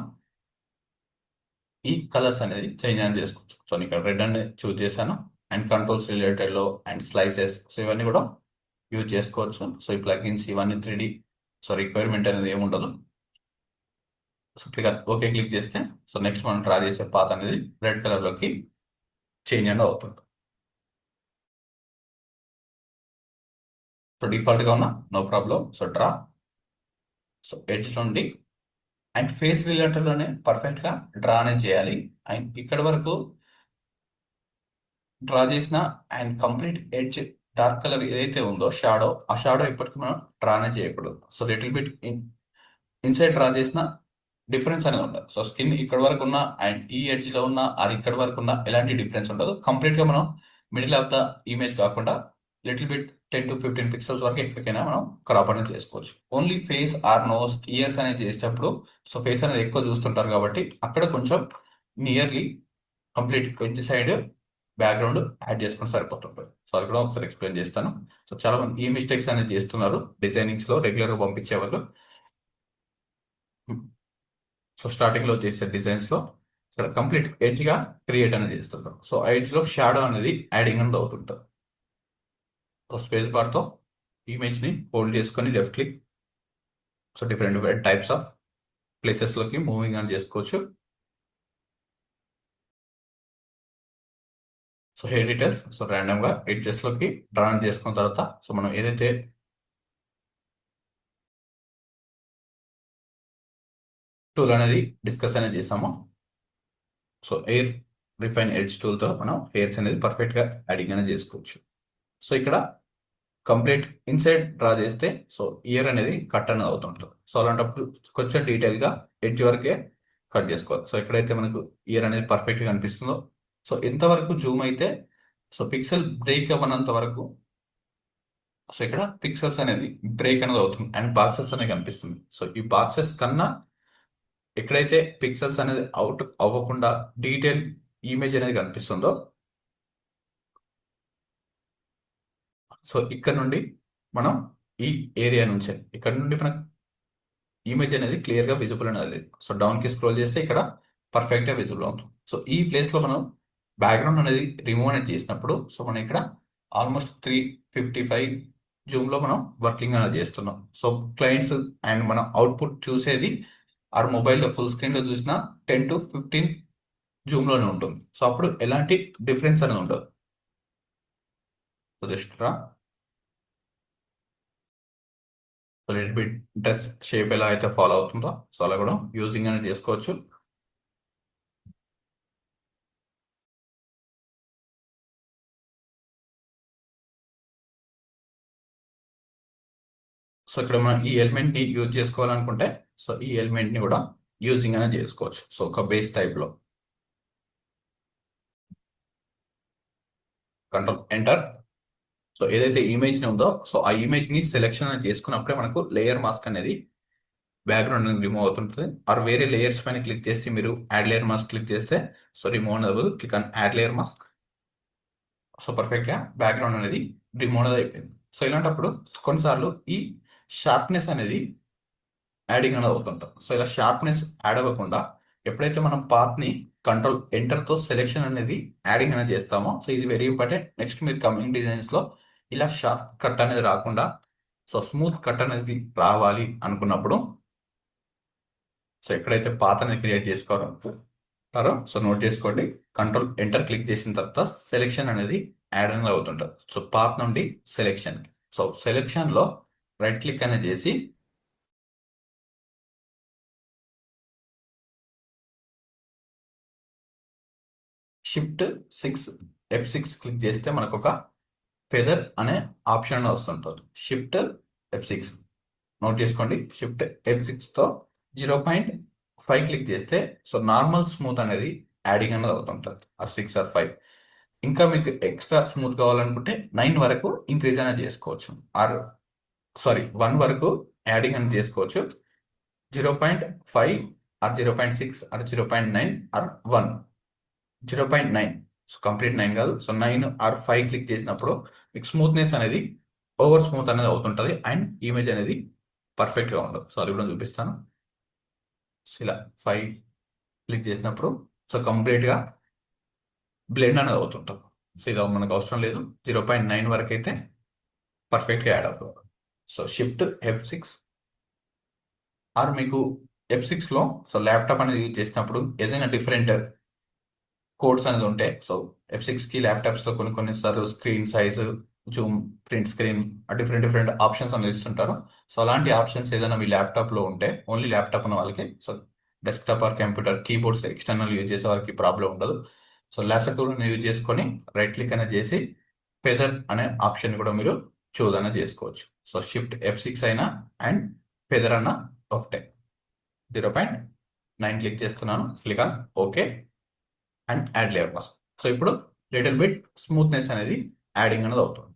ఈ కలర్స్ అనేది చేంజ్ అనేది చేసుకోవచ్చు. సో నేను ఇక్కడ రెడ్ అనేది చూస్ చేశాను అండ్ కంట్రోల్స్ రిలేటెడ్లో అండ్ స్లైసెస్ సో ఇవన్నీ కూడా యూజ్ చేసుకోవచ్చు. సో ఈ ప్లగిన్స్ ఇవన్నీ 3D సో రిక్వైర్మెంట్ అనేది ఏముండదు. సో ఓకే క్లిక్ చేస్తే సో నెక్స్ట్ మనం డ్రా చేసే పాత్ అనేది రెడ్ కలర్లోకి చేంజ్ అనేది అవుతుంది. సో డిఫాల్ట్గా ఉన్న no problem. So draw so edge నుండి అండ్ ఫేస్ రిలేటెడ్లోనే పర్ఫెక్ట్గా డ్రా అనేది చేయాలి. అండ్ ఇక్కడ వరకు డ్రా చేసిన and complete edge dark colour ఏదైతే ఉందో షాడో, ఆ షాడో ఇప్పటికీ మనం డ్రానే చేయకూడదు. So little bit inside draw చేసిన డిఫరెన్స్ అనేది ఉండదు. సో స్కిన్ ఇక్కడ వరకు ఉన్న అండ్ ఈ ఎడ్జ్లో ఉన్న అది ఇక్కడ వరకు ఉన్న ఎలాంటి డిఫరెన్స్ ఉండదు. కంప్లీట్గా మనం మిడిల్ ఆఫ్ ద ఇమేజ్ కాకుండా లిటిల్ బిట్ 10 to 15 పిక్సెల్స్ వరకు ఎక్కడికైనా మనం క్రాప్ అనేది చేసుకోవచ్చు. Only face or nose ears అనేది చేసేటప్పుడు సో ఫేస్ అనేది ఎక్కువ చూస్తుంటారు కాబట్టి అక్కడ కొంచెం nearly complete edge side background add చేసుకుని సరిపోతుంటుంది. సో అది కూడా ఒకసారి ఎక్స్ప్లెయిన్ చేస్తాను. సో చాలా మంది ఈ మిస్టేక్స్ అనేది చేస్తున్నారు డిజైనింగ్స్లో రెగ్యులర్గా పంపించే వాళ్ళు. సో స్టార్టింగ్లో చేసే డిజైన్స్లో ఇక్కడ కంప్లీట్ ఎడ్జ్గా క్రియేట్ అనేది చేస్తుంటాం. సో ఆ ఎడ్జ్లో షాడో అనేది యాడింగ్ అనేది అవుతుంటుంది. సో స్పేస్ బార్తో ఇమేజ్ని హోల్డ్ చేసుకొని left click so different types of ప్లేసెస్లోకి మూవింగ్ అని చేసుకోవచ్చు. సో హెయిర్ డీటెయిల్స్ సో ర్యాండమ్గా ఎడ్జెస్లోకి డ్రా చేసుకున్న తర్వాత సో మనం ఏదైతే టూల్ అనేది డిస్కస్ అనేది చేసామో సో ఎయిర్ రిఫైన్ ఎడ్జ్ టూల్తో మనం హెయిర్స్ అనేది పర్ఫెక్ట్గా యాడింగ్ అనేది చేసుకోవచ్చు. సో ఇక్కడ కంప్లీట్ ఇన్సైడ్ డ్రా చేస్తే సో ఇయర్ అనేది కట్ అనేది అవుతుంటుంది. సో అలాంటప్పుడు కొంచెం డీటెయిల్గా ఎడ్జ్ వరకే కట్ చేసుకోవాలి. సో ఎక్కడైతే మనకు ఇయర్ అనేది పర్ఫెక్ట్గా కనిపిస్తుందో సో ఎంతవరకు జూమ్ అయితే సో పిక్సెల్ బ్రేక్ అవ్వనంత వరకు సో ఇక్కడ పిక్సెల్స్ అనేది బ్రేక్ అనేది అవుతుంది అండ్ బాక్సెస్ అనేది కనిపిస్తుంది. సో ఈ బాక్సెస్ కన్నా ఎక్కడైతే పిక్సెల్స్ అనేది అవుట్ అవ్వకుండా డీటెయిల్ ఇమేజ్ అనేది కనిపిస్తుందో సో ఇక్కడ నుండి మనం ఈ ఏరియా నుంచే ఇక్కడ నుండి మనకు ఇమేజ్ అనేది క్లియర్గా విజిబుల్ అనేది. సో డౌన్కి స్క్రోల్ చేస్తే ఇక్కడ పర్ఫెక్ట్గా విజిబుల్ అవుతుంది. సో ఈ ప్లేస్లో మనం బ్యాక్గ్రౌండ్ అనేది రిమూవ్ అనేది చేసినప్పుడు సో మనం ఇక్కడ ఆల్మోస్ట్ 355 జూమ్లో మనం వర్కింగ్ అనేది చేస్తున్నాం. సో క్లయింట్స్ అండ్ మనం అవుట్పుట్ చూసేది ఆర్ మొబైల్లో ఫుల్ స్క్రీన్లో చూసిన 10 to 15 జూమ్లోనే ఉంటుంది. సో అప్పుడు ఎలాంటి డిఫరెన్స్ అనేది ఉండదు. సో జస్ట్ రా so little bit dress shape ఎలా అయితే ఫాలో అవుతుందో సో అలా కూడా యూజింగ్ అనేది చేసుకోవచ్చు. సో ఇక్కడ మనం ఈ ఎలిమెంట్ని యూజ్ చేసుకోవాలనుకుంటే సో ఈ ఎలిమెంట్ని కూడా యూజింగ్ అనేది చేసుకోవచ్చు. సో ఒక బేస్ టైప్లో కంట్రోల్ ఎంటర్. సో ఏదైతే ఇమేజ్ ఉందో సో ఆ ఇమేజ్ని సెలెక్షన్ అనేది చేసుకున్నప్పుడే మనకు లేయర్ మాస్క్ అనేది బ్యాక్గ్రౌండ్ అనేది రిమూవ్ అవుతుంటుంది. ఆర్ వేరే లేయర్స్ పైన క్లిక్ చేసి మీరు యాడ్ లేయర్ మాస్క్ క్లిక్ చేస్తే సో రిమూవ్ అనేది click on add layer mask. So పర్ఫెక్ట్గా బ్యాక్గ్రౌండ్ అనేది రిమూవ్ అనేది అయిపోయింది. సో ఇలాంటప్పుడు కొన్నిసార్లు ఈ షార్ప్నెస్ అనేది యాడింగ్ అనేది అవుతుంటాం. సో ఇలా షార్ప్నెస్ యాడ్ అవ్వకుండా ఎప్పుడైతే మనం పాత్ని కంట్రోల్ ఎంటర్తో సెలెక్షన్ అనేది యాడింగ్ అనేది చేస్తామో సో ఇది వెరీ ఇంపార్టెంట్. నెక్స్ట్ మీరు కమింగ్ డిజైన్స్లో ఇలా షార్ప్ కట్ అనేది రాకుండా సో స్మూత్ కట్ అనేది రావాలి అనుకున్నప్పుడు సో ఎక్కడైతే పాత్ అనేది క్రియేట్ చేసుకోవాలో సో నోట్ చేసుకోండి. కంట్రోల్ ఎంటర్ క్లిక్ చేసిన తర్వాత సెలెక్షన్ అనేది యాడ్ అనేది అవుతుంటుంది. సో పాత్ నుండి సెలెక్షన్, సో సెలెక్షన్ లో రైట్ క్లిక్ అనేది చేసి షిఫ్ట్ 6 F6 క్లిక్ చేస్తే మనకు ఒక ఫెదర్ అనే ఆప్షన్ వస్తుంటుంది. షిఫ్ట్ F6 నోట్ చేసుకోండి. షిఫ్ట్ F6 తో 0.5 క్లిక్ చేస్తే సో నార్మల్ స్మూత్ అనేది యాడింగ్ అనేది అవుతుంటుంది. Or 6 or 5. ఇంకా మీకు ఎక్స్ట్రా స్మూత్ కావాలనుకుంటే 9 వరకు ఇంక్రీజ్ అనేది చేసుకోవచ్చు. ఆర్ సారీ 1 వరకు యాడింగ్ అనేది చేసుకోవచ్చు. 0.5 or 0.6 or 0.9 or 1, 0.9. So complete 9 కాదు. సో 9 ఆర్ 5 క్లిక్ చేసినప్పుడు మీకు స్మూత్నెస్ అనేది ఓవర్ స్మూత్ అనేది అవుతుంటుంది అండ్ ఇమేజ్ అనేది పర్ఫెక్ట్ గా ఉండదు. సో అది కూడా చూపిస్తాను. సో ఇలా 5 క్లిక్ చేసినప్పుడు సో కంప్లీట్ గా బ్లెండ్ అనేది అవుతుంటుంది. సో ఇది మనకు అవసరం లేదు. 0.9 వరకు అయితే పర్ఫెక్ట్ గా యాడ్ అవుతుంది. సో షిఫ్ట్ F6 ఆర్ మీకు F6 లో సో ల్యాప్టాప్ అనేది యూజ్ చేసినప్పుడు ఏదైనా డిఫరెంట్ కోడ్స్ అనేది ఉంటాయి. సో F6 కి ల్యాప్టాప్స్ లో కొన్ని సార్లు screen size, Zoom, print screen different different options అనేది ఇస్తుంటారు. సో అలాంటి ఆప్షన్స్ ఏదైనా మీ ల్యాప్టాప్ లో ఉంటే ఓన్లీ ల్యాప్టాప్ ఉన్న వాళ్ళకి, so desktop or computer keyboards external use చేసే వారికి ప్రాబ్లం ఉండదు. సో లాసర్ టూల్ యూజ్ చేసుకొని రైట్ క్లిక్ అనేది చేసి ఫెదర్ అనే ఆప్షన్ కూడా మీరు చూజ్ అనేది చేసుకోవచ్చు. సో షిఫ్ట్ F6 అయినా అండ్ ఫెదర్ అన్న ఒకటే. 0.9 క్లిక్ చేస్తున్నాను. Click on okay and add layer mask. So ఇప్పుడు లిటిల్ బిట్ స్మూత్నెస్ అనేది యాడింగ్ అనేది అవుతుంది.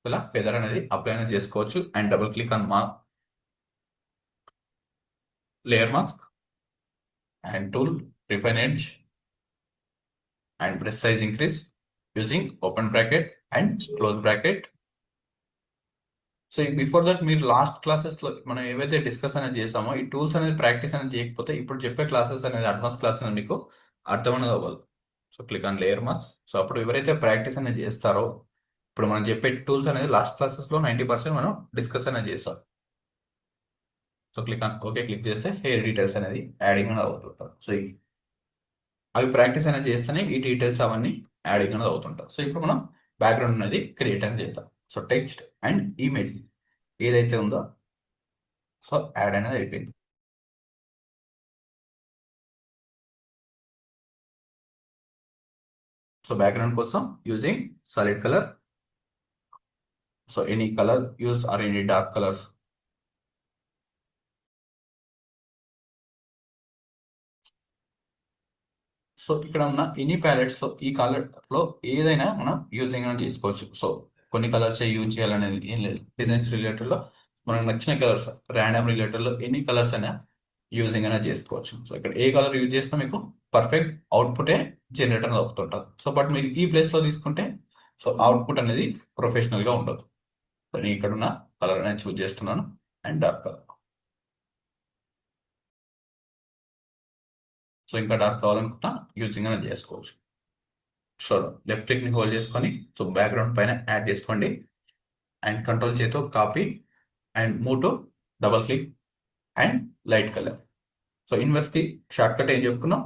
ఇలా ఫెదర్ అనేది అప్లై అనేది చేసుకోవచ్చు and double click on layer mask and tool refine edge and brush size increase using open bracket and close bracket. So before that మీరు last classes లో మనం ఏవైతే డిస్కస్ అనేది చేసామో ఈ టూల్స్ అనేది ప్రాక్టీస్ అనేది చేయకపోతే ఇప్పుడు చెప్పే క్లాసెస్ అనేది అడ్వాన్స్ క్లాస్ అనేది మీకు అర్థం అనేది అవ్వదు. So click on layer mask. So అప్పుడు ఎవరైతే ప్రాక్టీస్ అనేది చేస్తారో ఇప్పుడు మనం చెప్పే టూల్స్ అనేది లాస్ట్ క్లాసెస్ లో 90% మనం డిస్కస్ అనేది చేస్తాం. So click on okay click చేస్తే హెయిర్ డీటెయిల్స్ అనేది యాడింగ్ అనేది అవుతుంటారు. సో అవి ప్రాక్టీస్ అనేది చేస్తేనే ఈ డీటెయిల్స్ అవన్నీ యాడింగ్ అనేది అవుతుంటారు. సో ఇప్పుడు మనం బ్యాక్గ్రౌండ్ అనేది క్రియేట్ అనేది చేద్దాం. సో టెక్స్ట్ అండ్ ఇమేజ్ ఏదైతే ఉందో సో యాడ్ అనేది అయిపోయింది. సో బ్యాక్గ్రౌండ్ కోసం using solid colour. So any colour use or any dark colours. So ఇక్కడ ఉన్న ఎనీ ప్యాలెట్స్ లో ఈ కలర్ లో ఏదైనా మనం యూజింగ్ అని చేసుకోవచ్చు. సో కొన్ని కలర్స్ యూజ్ చేయాలనేది ఏం లేదు. డిజైన్స్ రిలేటెడ్ లో మనకు నచ్చిన కలర్స్, ర్యాండమ్ రిలేటెడ్ లో ఎనీ కలర్స్ అయినా యూజింగ్ అనేది చేసుకోవచ్చు. సో ఇక్కడ ఏ కలర్ యూజ్ చేసినా మీకు పర్ఫెక్ట్ అవుట్పుటే జనరేటర్ అవుతుంటుంది. సో బట్ మీరు ఈ ప్లేస్ లో తీసుకుంటే సో అవుట్పుట్ అనేది ప్రొఫెషనల్ గా ఉండదు. సో నేను ఇక్కడ ఉన్న కలర్ అనేది చూజ్ చేస్తున్నాను అండ్ డార్క్ కలర్. సో ఇంకా డార్క్ కావాలనుకుంటా యూజింగ్ అనేది చేసుకోవచ్చు. సో లెఫ్ట్ క్లిక్ ని హోల్డ్ చేసుకొని సో బ్యాక్గ్రౌండ్ పైన యాడ్ చేసుకోండి అండ్ కంట్రోల్ చేతో copy and move to double click and light colour. So inverse కి షార్ట్ కట్ ఏం చెప్పుకున్నాం.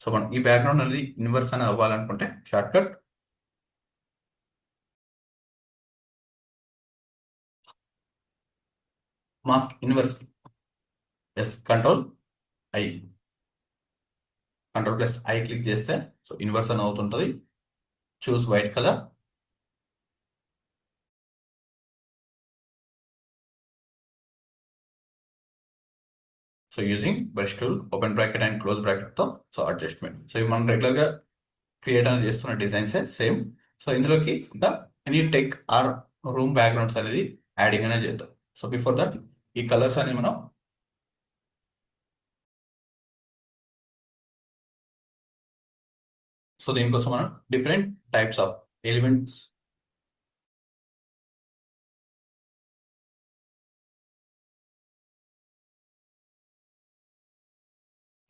సో మనం ఈ బ్యాక్గ్రౌండ్ అనేది ఇన్వర్స్ అనేది అవ్వాలనుకుంటే shortcut mask inverse S control I, control plus I click చేస్తే సో ఇన్వర్స్ అని అవుతుంటుంది. Choose white colour. So using brush tool open bracket and close bracket తో సో అడ్జస్ట్మెంట్. సో ఇవి మనం రెగ్యులర్ గా క్రియేట్ అనేది చేస్తున్న డిజైన్స్ సేమ్. సో ఇందులోకి ఇంకా any tech or room backgrounds అనేది యాడింగ్ అనేది చేద్దాం. సో బిఫోర్ దట్ ఈ కలర్స్ అనేవి మనం సో దీనికోసం మనం different types of elements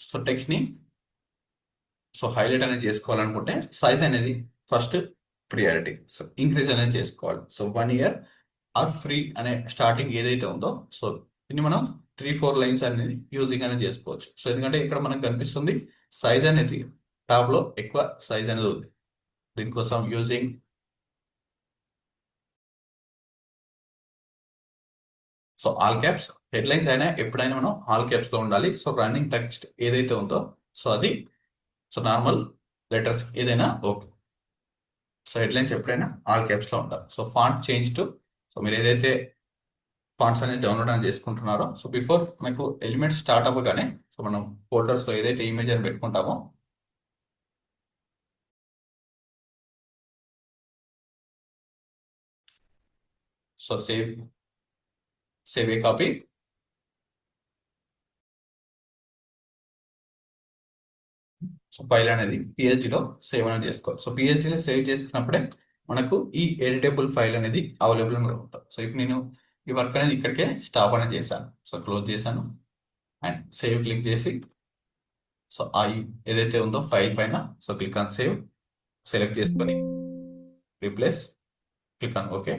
so text ని సో హైలైట్ అనేది చేసుకోవాలనుకుంటే సైజ్ అనేది ఫస్ట్ ప్రియారిటీ. సో ఇంక్రీజ్ అనేది చేసుకోవాలి. సో 1 year ఆర్ ఫ్రీ అనే స్టార్టింగ్ ఏదైతే ఉందో, సో దీన్ని మనం 3-4 లైన్స్ అనేది యూజింగ్ అనేది చేసుకోవచ్చు. సో ఎందుకంటే ఇక్కడ మనకు కనిపిస్తుంది సైజ్ అనేది టాప్ లో ఎక్కువ సైజ్ అనేది ఉంది. దీనికోసం using so all caps, headlines అయినా ఎప్పుడైనా మనం ఆల్ క్యాప్స్ లో ఉండాలి. సో రన్నింగ్ టెక్స్ట్ ఏదైతే ఉందో సో అది సో నార్మల్ లెటర్స్ ఏదైనా ఓకే. సో హెడ్లైన్స్ ఎప్పుడైనా ఆల్ క్యాప్స్ లో ఉండాలి. So font change to, so మీరు ఏదైతే ఫాంట్స్ అనేది డౌన్లోడ్ అని చేసుకుంటున్నారో, సో బిఫోర్ మీకు ఎలిమెంట్స్ స్టార్ట్ అవ్వగానే సో మనం ఫోల్డర్స్ లో ఏదైతే ఇమేజ్ అని పెట్టుకుంటామో so save a copy. So file అనేది PHD లో సేవ్ అనేది చేసుకోవాలి. సో PHD లో సేవ్ చేసుకున్నప్పుడే మనకు ఈ ఎడిటబుల్ ఫైల్ అనేది అవైలబుల్ ఉంటుంది. సో ఇప్పుడు నేను ఈ వర్క్ అనేది ఇక్కడికే స్టాప్ అనేది చేశాను. సో క్లోజ్ చేశాను అండ్ సేవ్ క్లిక్ చేసి సో ఆ ఏదైతే ఉందో ఫైల్ పైన so click on save, select చేసుకొని replace, click on okay.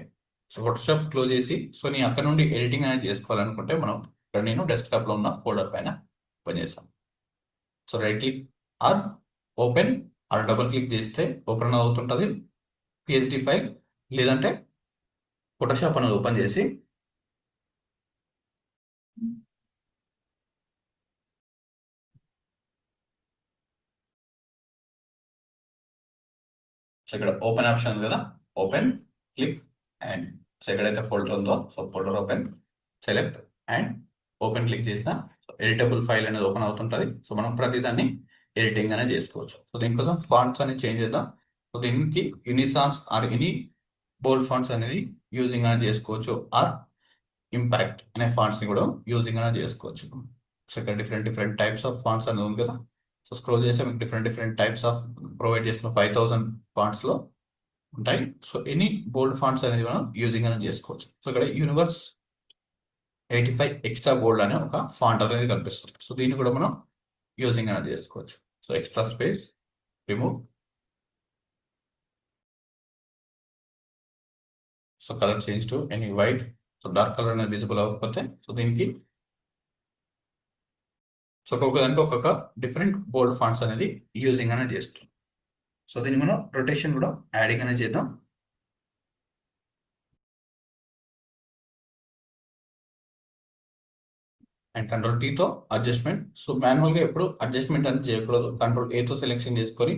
So Photoshop close చేసి సో నేను అక్కడ నుండి ఎడిటింగ్ అనేది చేసుకోవాలనుకుంటే మనం ఇక్కడ నేను డెస్క్టాప్ లో ఉన్న ఫోల్డర్ పైన ఓపెన్ చేస్తాను. So right click or open or double click చేస్తే ఓపెన్ అవుతుంటుంది PHD ఫైల్. లేదంటే ఫోటోషాప్ అనేది ఓపెన్ చేసి సో ఇక్కడ ఓపెన్ ఆప్షన్ ఉంది కదా, ఓపెన్ క్లిక్ అండ్ సో ఎక్కడైతే ఫోల్డర్ ఉందో so folder open, select and open click చేసిన ఎడిటబుల్ ఫైల్ అనేది ఓపెన్ అవుతుంటుంది. సో మనం ప్రతిదాన్ని ఎడిటింగ్ అనేది చేసుకోవచ్చు. సో దీనికోసం ఫాంట్స్ అనేది చేంజ్ చేద్దాం. సో దీనికి యూనిసాన్స్ ఆర్ ఎనీ బోల్డ్ ఫాంట్స్ అనేది యూజింగ్ అనేది చేసుకోవచ్చు, ఆర్ ఇంపాక్ట్ అనే ఫాంట్స్ ని కూడా యూజింగ్ అనేది చేసుకోవచ్చు. సో ఇక్కడ different different types of fonts అనేది ఉంది కదా. సో స్క్రోల్ చేస్తే మీకు different different types of provide చేసిన 5000 ఫాంట్స్ లో ఉంటాయి. సో ఎనీ బోల్డ్ ఫాంట్స్ అనేది మనం యూజింగ్ అనేది చేసుకోవచ్చు. సో ఇక్కడ యూనివర్స్ 85 ఎక్స్ట్రా బోల్డ్ అనే ఒక ఫాంట్ అనేది కనిపిస్తుంది. సో దీన్ని కూడా మనం యూజింగ్ అనేది చేసుకోవచ్చు. So extra space remove, so colour change to any white, so dark colour అనేది విజిబుల్ అవ్వకపోతే సో దీనికి సో ఒక్కొక్క దానికి ఒక్కొక్క డిఫరెంట్ బోల్డ్ ఫాంట్స్ అనేది యూజింగ్ అనేది చేస్తుంది. సో దీన్ని మనం రొటేషన్ కూడా యాడింగ్ అనేది చేద్దాం. అండ్ కంట్రోల్ టీతో అడ్జస్ట్మెంట్. సో మాన్యువల్ గా ఎప్పుడు అడ్జస్ట్మెంట్ అనేది చేయకూడదు. కంట్రోల్ ఏతో సెలెక్షన్ చేసుకొని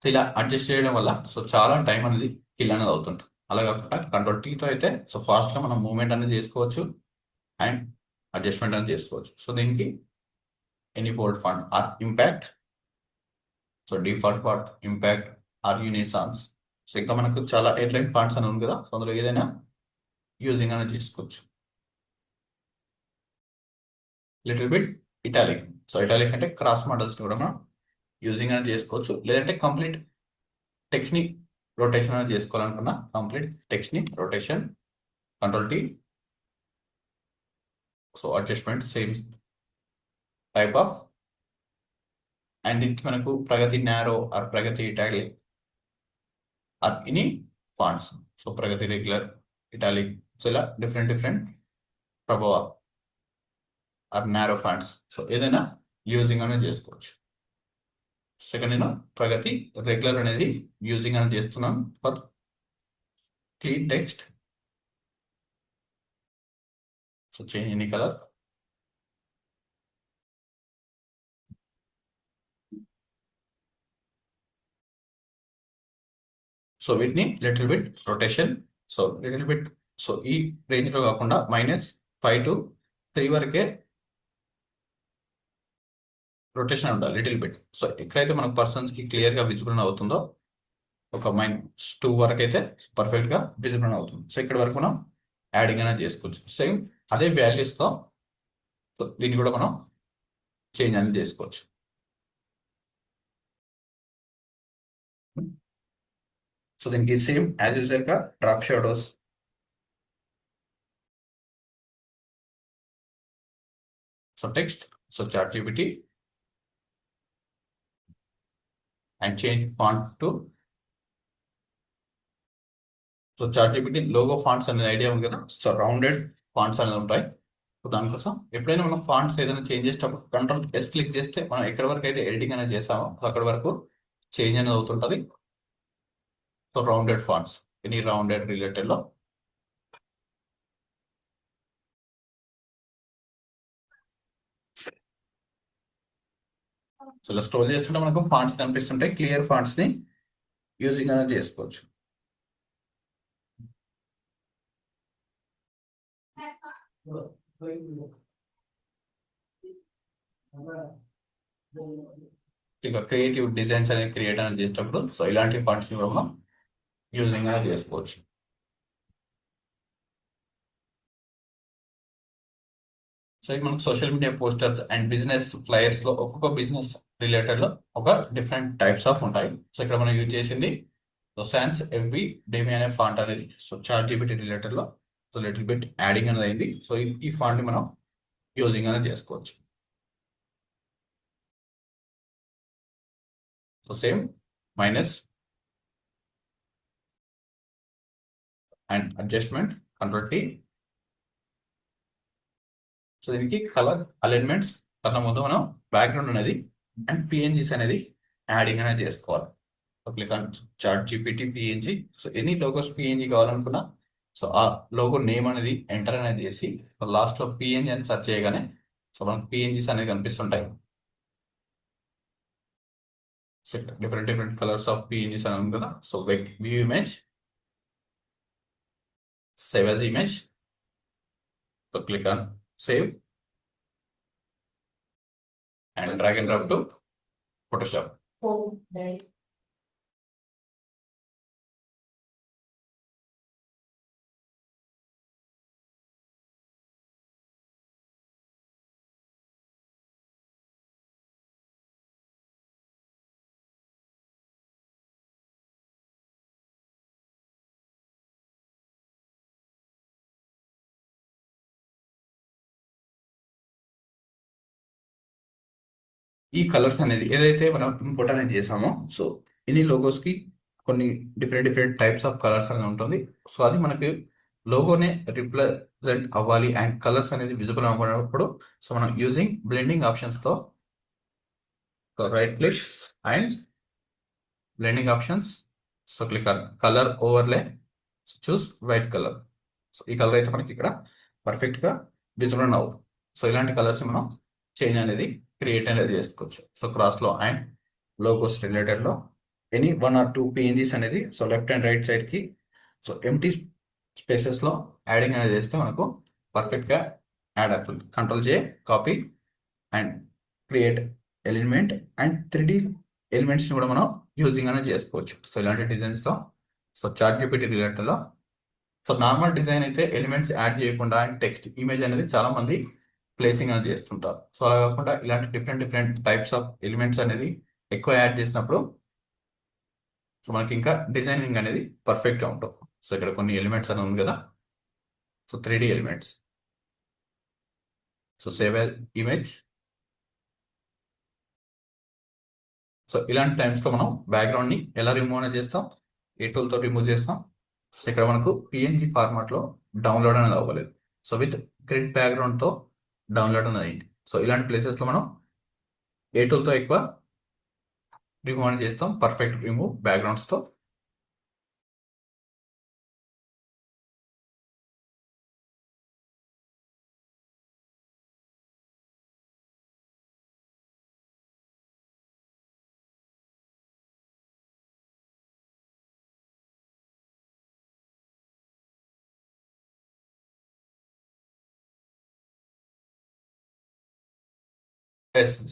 ఇలా అడ్జస్ట్ చేయడం వల్ల సో చాలా టైం అనేది కిల్ అనేది అవుతుంటుంది. అలా కాకుండా కంట్రోల్ టీతో అయితే సో ఫాస్ట్ గా మనం మూవ్మెంట్ అనేది చేసుకోవచ్చు అండ్ అడ్జస్ట్మెంట్ అనేది చేసుకోవచ్చు. సో దీనికి any bold font or impact, so default font impact or Unisans. So ఇంకా మనకు చాలా హెడ్లైన్ ఫాంట్స్ అని ఉంది కదా, సో అందులో ఏదైనా యూజింగ్ అనేది చేసుకోవచ్చు. Little bit italic, so italic అంటే క్రాస్ మోడల్స్ కూడా మనం యూజింగ్ అనేది చేసుకోవచ్చు. లేదంటే కంప్లీట్ టెక్స్ట్ ని రొటేషన్ అనేది చేసుకోవాలనుకున్నా కంప్లీట్ టెక్స్ట్ ని rotation, control T, so adjustment same type of. And దీనికి మనకు Pragati narrow or Pragati italic or any fonts, so Pragati regular, italic, so ఇలా different different Prabhava or narrow fonts, so ఏదైనా యూజింగ్ అనేది చేసుకోవచ్చు. సెకండ్ నేను ప్రగతి రెగ్యులర్ అనేది యూజింగ్ అనేది చేస్తున్నాను for clean text. So change any colour, so వీటిని little bit rotation, so little bit, so ఈ రేంజ్ లో కాకుండా -5 to 3 వరకే రొటేషన్ ఉండాలి లిటిల్ బిట్. సో ఎక్కడైతే మనకు పర్సన్స్ కి క్లియర్ గా విజిబుల్ అవుతుందో ఒక -2 వరకు అయితే పర్ఫెక్ట్ గా విజిబుల్ అవుతుంది. సో ఇక్కడ వరకు మనం యాడింగ్ అనేది చేసుకోవచ్చు. సేమ్ అదే వాల్యూస్ తో దీన్ని కూడా మనం చేంజ్ అనేది చేసుకోవచ్చు. సో దీనికి సేమ్ యాజ్ యూజువల్ గా drop shadows, so text, so chat GPT, and change font to. So chat GPT logo fonts అనేది ఐడియా ఉంది కదా, సో రౌండెడ్ ఫాంట్స్ అనేది ఉంటాయి. సో దానికోసం ఎప్పుడైనా మనం ఫాంట్స్ ఏదైనా చేంజ్ చేసేటప్పుడు కంట్రోల్ క్లిక్ చేస్తే మనం ఎక్కడి వరకు అయితే ఎడిటింగ్ అనేది చేస్తామో అక్కడి వరకు చేంజ్ అనేది అవుతుంటుంది. So rounded fonts any rounded related లో. సో ఇలా స్క్రోల్ చేస్తుంటే మనకు ఫాంట్స్ కనిపిస్తుంటాయి, క్లియర్ ఫాంట్స్ ని యూజింగ్ అనేది చేసుకోవచ్చు. ఇక క్రియేటివ్ డిజైన్స్ అనేది క్రియేట్ అనేది చేసేటప్పుడు సో ఇలాంటి ఫాంట్స్ కూడా మనం యూజింగ్ అనేది చేసుకోవచ్చు. సో ఇది మనకు social media posters and business flyers లో ఒక్కొక్క బిజినెస్ రిలేటెడ్ లో ఒక డిఫరెంట్ టైప్స్ ఆఫ్ ఉంటాయి. సో ఇక్కడ మనం యూజ్ చేసింది సో సాన్స్ ఎవ్వి డేమి అనే ఫాంట్ అనేది సో చాట్ జీపీటీ రిలేటెడ్ లో సో లిటిల్ బిట్ యాడింగ్ అనేది అయింది. సో ఈ ఫాంట్ ని మనం యూజింగ్ అనేది చేసుకోవచ్చు. So same minus and adjustment control T. So దీనికి కలర్ అలైన్మెంట్స్ కన్నా ముందు మనం బ్యాక్గ్రౌండ్ అనేది అండ్ పిఎన్జీస్ అనేది యాడింగ్ అనేది చేసుకోవాలి. So click on ChatGPT PNG. So any logos PNG కావాలనుకున్నా సో ఆ లోగో నేమ్ అనేది ఎంటర్ అనేది చేసి లాస్ట్ లో పిఎన్జీ అని సెర్చ్ చేయగానే సో మనకు పిఎన్జీస్ అనేది కనిపిస్తుంటాయి. So different different colours of PNGs అని ఉంది కదా. So view image, save as image. So click on save and drag and drop to Photoshop. ఈ కలర్స్ అనేది ఏదైతే మనం ఇంపోర్ట్ అనేది చేసామో సో ఎన్ని లోగోస్ కి కొన్ని different different types of colours అనేది ఉంటుంది. సో అది మనకి లోగోనే రిప్రజెంట్ అవ్వాలి అండ్ కలర్స్ అనేది విజిబుల్ అవ్వనప్పుడు సో మనం యూజింగ్ బ్లెండింగ్ ఆప్షన్స్ తో right click and blending options. So click on colour overlay, choose white colour. So ఈ కలర్ అయితే మనకి ఇక్కడ పర్ఫెక్ట్ గా విజిబుల్ అవుతుంది. సో ఇలాంటి కలర్స్ మనం చేంజ్ అనేది క్రియేట్ అనేది చేసుకోవచ్చు. సో క్రాస్ లో అండ్ లోగోస్ రిలేటెడ్ లో ఎనీ 1 or 2 పిఎన్జీస్ అనేది so left and right side కి సో ఎంటీ స్పేసెస్ లో యాడింగ్ అనేది చేస్తే మనకు పర్ఫెక్ట్ గా యాడ్ అవుతుంది. Control J copy and create element and 3D elements ని కూడా మనం యూజింగ్ అనేది చేసుకోవచ్చు. సో ఇలాంటి డిజైన్స్ తో సో చాట్ జీపీటీ రిలేటెడ్ లో సో నార్మల్ డిజైన్ అయితే ఎలిమెంట్స్ యాడ్ చేయకుండా అండ్ టెక్స్ట్ ఇమేజ్ అనేది చాలా మంది ప్లేసింగ్ అనేది చేస్తుంటారు. సో అలా కాకుండా ఇలాంటి different different types of elements అనేది ఎక్కువ యాడ్ చేసినప్పుడు సో మనకి ఇంకా డిజైనింగ్ అనేది పర్ఫెక్ట్ గా ఉంటుంది. సో ఇక్కడ కొన్ని ఎలిమెంట్స్ అని ఉంది కదా, so 3D elements. So save image. So ఇలాంటి టైమ్స్ లో మనం బ్యాక్గ్రౌండ్ ని ఎలా రిమూవ్ అనేది చేస్తాం, ఏ టూల్ తో రిమూవ్ చేస్తాం. సో ఇక్కడ మనకు పిఎన్జి ఫార్మాట్ లో డౌన్లోడ్ అనేది అవ్వలేదు. సో విత్ గ్రిడ్ బ్యాక్గ్రౌండ్ తో డౌన్లోడ్ అనేది అయింది. సో ఇలాంటి ప్లేసెస్ లో మనం ఏ టూల్ తో ఎక్కువ రిమూవ్ అనేది చేస్తాం, పర్ఫెక్ట్ రిమూవ్ బ్యాక్గ్రౌండ్స్ తో.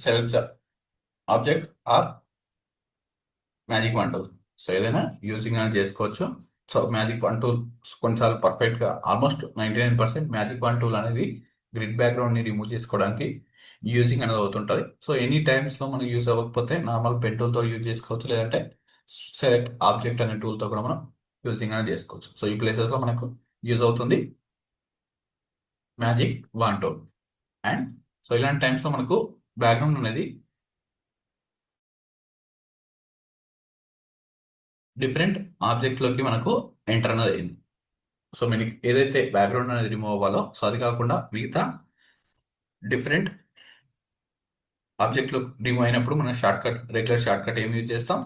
Select object or magic wand tool. So ఏదైనా యూజింగ్ అనేది చేసుకోవచ్చు. సో మ్యాజిక్ వన్ టూల్ కొన్నిసార్లు పర్ఫెక్ట్ గా ఆల్మోస్ట్ 99% మ్యాజిక్ వన్ టూల్ అనేది గ్రిడ్ బ్యాక్గ్రౌండ్ ని రిమూవ్ చేసుకోవడానికి యూజింగ్ అనేది అవుతుంటది. సో ఎనీ టైమ్స్ లో మనం యూజ్ అవ్వకపోతే నార్మల్ పెన్ టూల్ తో యూజ్ చేసుకోవచ్చు, లేదంటే సెలెక్ట్ ఆబ్జెక్ట్ అనే టూల్ తో కూడా మనం యూజింగ్ అనేది చేసుకోవచ్చు. సో ఈ ప్లేసెస్ లో మనకు యూజ్ అవుతుంది magic wand tool. And so ఇలాంటి టైమ్స్ లో మనకు బ్యాక్గ్రౌండ్ అనేది డిఫరెంట్ ఆబ్జెక్ట్లోకి మనకు ఎంటర్ అనేది అయింది. సో మనకి ఏదైతే బ్యాక్గ్రౌండ్ అనేది రిమూవ్ అవ్వాలో సో అది కాకుండా మిగతా డిఫరెంట్ ఆబ్జెక్ట్లో రిమూవ్ అయినప్పుడు మనం రెగ్యులర్ షార్ట్ కట్ ఏం యూజ్ చేస్తాం?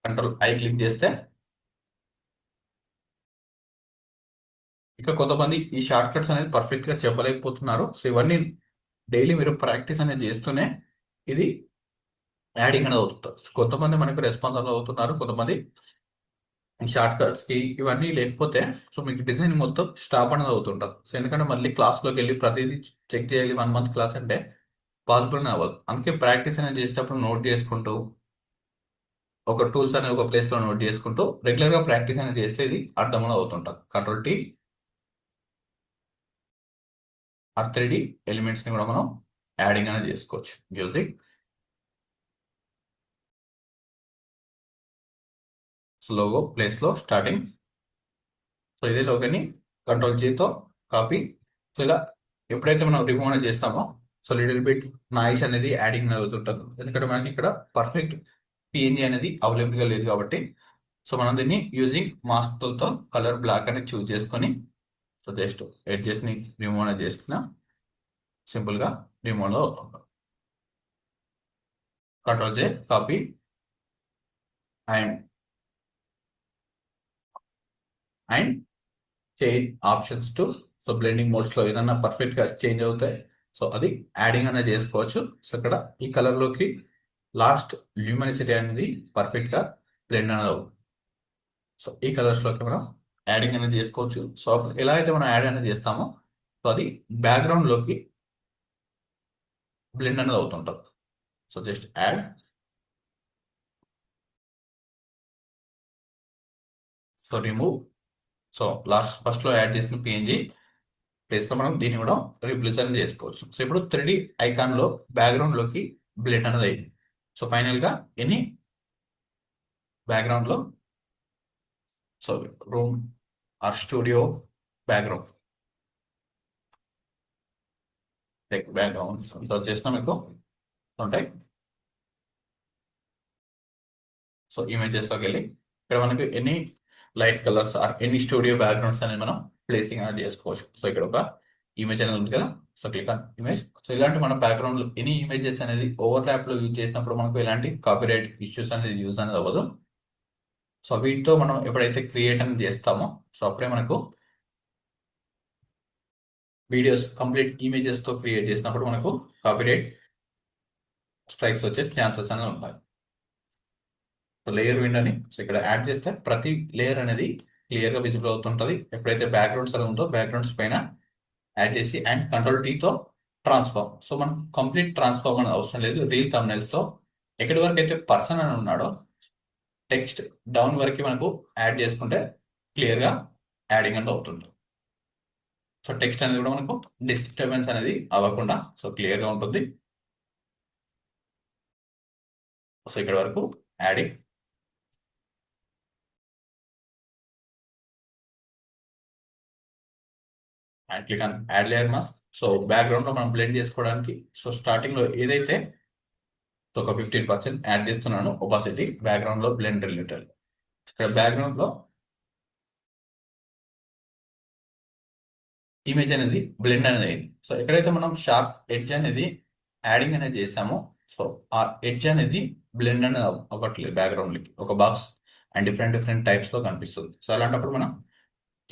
కంట్రోల్ ఐ క్లిక్ చేస్తే ఇక కొంతమంది ఈ షార్ట్ కట్స్ అనేది పర్ఫెక్ట్ గా చెప్పలేకపోతున్నారు. సో ఇవన్నీ డైలీ మీరు ప్రాక్టీస్ అనేది చేస్తూనే ఇది యాడింగ్ అనేది అవుతుంటారు. సో కొంతమంది మనకు రెస్పాన్స్ అనేది అవుతున్నారు, కొంతమంది ఈ షార్ట్ కట్స్ కి ఇవన్నీ లేకపోతే సో మీకు డిజైన్ మొత్తం స్టాప్ అనేది అవుతుంటుంది. సో ఎందుకంటే మళ్ళీ క్లాస్ లోకి వెళ్ళి ప్రతిదీ చెక్ చేయాలి 1 మంత్ క్లాస్ అంటే పాసిబుల్ అవ్వదు. అందుకే ప్రాక్టీస్ అనేది చేసేటప్పుడు నోట్ చేసుకుంటూ ఒక టూల్స్ అనేది ఒక ప్లేస్ లో నోట్ చేసుకుంటూ రెగ్యులర్ గా ప్రాక్టీస్ అనేది చేస్తే ఇది అర్థం అనేది అవుతుంటుంది. కంట్రోల్ T ఆ 3D ఎలిమెంట్స్ ని కూడా మనం యాడింగ్ అనేది చేసుకోవచ్చు. మ్యూజిక్, లోగో ప్లేస్ లో స్టార్టింగ్. సో ఇదే లోగోని కంట్రోల్ G తో కాపీ. సో ఇలా ఎప్పుడైతే మనం రిమూవ్ అనేది చేస్తామో సో లిటిల్ బిట్ నాయిస్ అనేది యాడింగ్ అవుతుంటుంది. ఎందుకంటే మనకి ఇక్కడ పర్ఫెక్ట్ PNG అనేది అవైలబుల్ గా లేదు కాబట్టి సో మనం దీన్ని యూజింగ్ మాస్క్ టూల్తో కలర్ బ్లాక్ అనేది చూస్ చేసుకొని సో జస్ట్ ఎడ్జెస్ ని రిమూవ్ అనేది చేస్తున్నా సింపుల్ గా రిమూవ్ లో control J copy and and change options to. So blending modes లో ఏదన్నా పర్ఫెక్ట్ గా చేంజ్ అవుతాయి. సో అది యాడింగ్ అనేది చేసుకోవచ్చు. సో ఇక్కడ ఈ కలర్ లోకి లాస్ట్ ల్యూమినిసిటీ అనేది పర్ఫెక్ట్ గా బ్లెండ్ అనేది అవుతుంది. సో ఈ కలర్స్ లోకి మనం యాడింగ్ అనేది చేసుకోవచ్చు. సో అప్పుడు ఎలా అయితే మనం యాడ్ అనేది చేస్తామో సో అది బ్యాక్గ్రౌండ్ లోకి బ్లెండ్ అనేది అవుతుంటుంది. So just add. So remove. So last first లో యాడ్ చేసిన PNG ప్లేస్ లో మనం దీన్ని కూడా రీప్లేస్ అనేది చేసుకోవచ్చు. సో ఇప్పుడు 3D ఐకాన్ లో బ్యాక్గ్రౌండ్ లోకి బ్లెండ్ అనేది అయింది. సో ఫైనల్ గా ఎనీ బ్యాక్గ్రౌండ్ లో so room or studio background background so చేసిన మీకు ఉంటాయి. సో ఇమేజెస్ లోకి వెళ్ళి ఇక్కడ మనకి any light colours or any studio backgrounds అనేది మనం ప్లేసింగ్ అనేది చేసుకోవచ్చు. సో ఇక్కడ ఒక ఇమేజ్ అనేది ఉంది కదా, so click on image. So ఇలాంటి మన బ్యాక్గ్రౌండ్ లో ఎనీ ఇమేజెస్ అనేది ఓవర్ ల్యాప్ లో యూజ్ చేసినప్పుడు మనకు ఎలాంటి కాపీరైట్ ఇష్యూస్ అనేది యూజ్ అనేది అవ్వదు. సో వీటితో మనం ఎప్పుడైతే క్రియేట్ అనేది చేస్తామో సో అప్పుడే మనకు వీడియోస్ కంప్లీట్ ఇమేజెస్ తో క్రియేట్ చేసినప్పుడు మనకు కాపీరైట్ స్ట్రైక్స్ వచ్చే ఛాన్సెస్ అనేవి ఉంటాయి. సో లేయర్ విండోని సో ఇక్కడ యాడ్ చేస్తే ప్రతి లేయర్ అనేది క్లియర్ గా విజిబుల్ అవుతుంటది. ఎప్పుడైతే బ్యాక్గ్రౌండ్స్ అనేది ఉందో బ్యాక్గ్రౌండ్స్ పైన యాడ్ చేసి అండ్ కంట్రోల్ తో ట్రాన్స్ఫార్మ్. సో మనం కంప్లీట్ ట్రాన్స్ఫార్మ్ అనేది అవసరం లేదు. రీల్ థంబ్నెయిల్స్ లో ఎక్కడి వరకు అయితే పర్సన్ అని ఉన్నాడో టెక్స్ట్ డౌన్ వరకు మనకు యాడ్ చేసుకుంటే క్లియర్ గా యాడింగ్ అనేది అవుతుంది. సో టెక్స్ట్ అనేది కూడా మనకు డిస్టర్బెన్స్ అనేది అవ్వకుండా సో క్లియర్ గా ఉంటుంది. సో ఇక్కడ వరకు adding and click on add layer mask. So background లో మనం బ్లెండ్ చేసుకోవడానికి సో స్టార్టింగ్ లో ఏదైతే సో ఒక 15% యాడ్ చేస్తున్నాను ఒపాసిటీ బ్యాక్గ్రౌండ్ లో బ్లెండ్ రిలేటెడ్. ఇక్కడ బ్యాక్గ్రౌండ్ లో ఇమేజ్ అనేది బ్లెండ్ అనేది అయింది. సో ఎక్కడైతే మనం షార్ప్ ఎడ్జ్ అనేది యాడింగ్ అనేది చేసామో సో ఆ ఎడ్జ్ అనేది బ్లెండ్ అనేది అవ్వట్లేదు. బ్యాక్గ్రౌండ్ కి ఒక box and different different types లో కనిపిస్తుంది. సో అలాంటప్పుడు మనం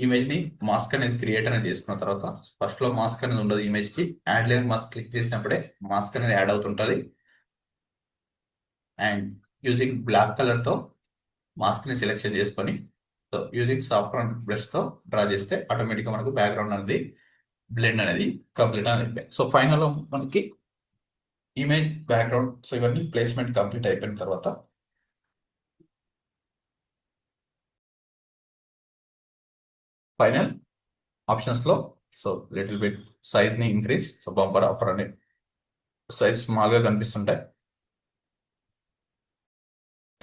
ఇమేజ్ ని మాస్క్ అనేది క్రియేట్ అనేది చేసుకున్న తర్వాత ఫస్ట్ లో మాస్క్ అనేది ఉండదు ఇమేజ్ కి. యాడ్ లేయర్ మాస్క్ క్లిక్ చేసినప్పుడే మాస్క్ అనేది యాడ్ అవుతుంటది. అండ్ యూజింగ్ బ్లాక్ కలర్ తో మాస్క్ ని సెలెక్షన్ చేసుకొని సో యూజింగ్ సాఫ్ట్ బ్రష్ తో డ్రా చేస్తే ఆటోమేటిక్ గా మనకు బ్యాక్గ్రౌండ్ అనేది బ్లెండ్ అనేది కంప్లీట్ అనేది. సో ఫైనల్ మనకి ఇమేజ్ బ్యాక్గ్రౌండ్ సో ఇవన్నీ ప్లేస్మెంట్ కంప్లీట్ అయిపోయిన తర్వాత ఫైనల్ ఆప్షన్స్లో సో లిటిల్ బిట్ సైజ్ని ఇంక్రీజ్, సో బంపర్ ఆఫర్ అని సైజ్ స్మాల్గా కనిపిస్తుంటాయి